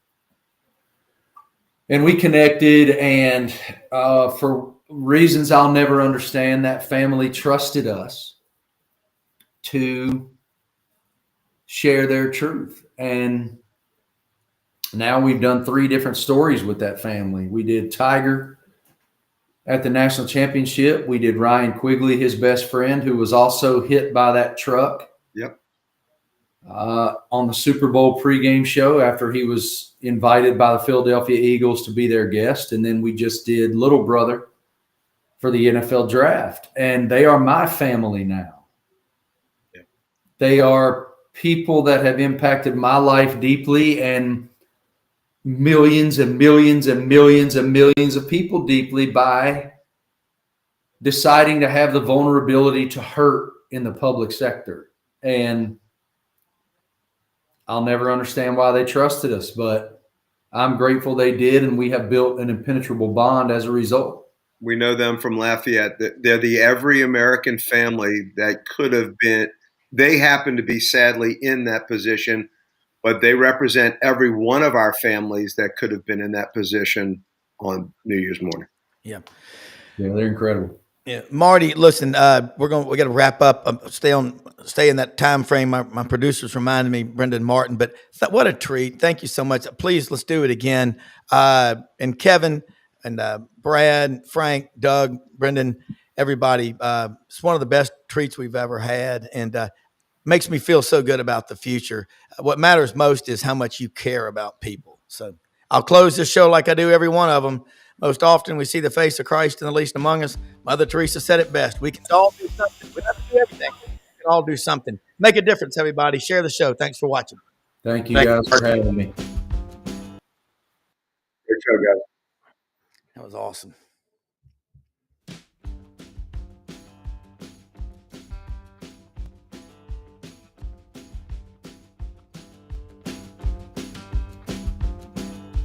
[SPEAKER 6] And we connected, and for reasons I'll never understand, that family trusted us to share their truth. And now we've done 3 different stories with that family. We did Tiger at the national championship. We did Ryan Quigley, his best friend, who was also hit by that truck.
[SPEAKER 3] Yep.
[SPEAKER 6] On the Super Bowl pregame show after he was invited by the Philadelphia Eagles to be their guest. And then we just did Little Brother for the NFL draft. And they are my family now.
[SPEAKER 3] Yeah.
[SPEAKER 6] They are people that have impacted my life deeply, and millions and millions and millions and millions of people deeply by deciding to have the vulnerability to hurt in the public sector. And I'll never understand why they trusted us, but I'm grateful they did, and we have built an impenetrable bond as a result.
[SPEAKER 3] We know them from Lafayette. They're the every American family that could have been. They happen to be sadly in that position, but they represent every one of our families that could have been in that position on New Year's morning.
[SPEAKER 2] Yeah.
[SPEAKER 6] Yeah, they're incredible.
[SPEAKER 2] Yeah, Marty, listen, we got to wrap up. Stay in that time frame. My producers reminded me, Brendan Martin, but what a treat. Thank you so much. Please, let's do it again. And Kevin and Brad, Frank, Doug, Brendan, everybody. It's one of the best treats we've ever had, and makes me feel so good about the future. What matters most is how much you care about people. So I'll close this show like I do every one of them Most often we see the face of Christ in the least among us. Mother Teresa said it best. We can all do something. We don't have to do everything. We can all do something. Make a difference, everybody. Share the show. Thanks for watching.
[SPEAKER 6] Thank you guys for having me.
[SPEAKER 3] Good show, guys.
[SPEAKER 2] That was awesome.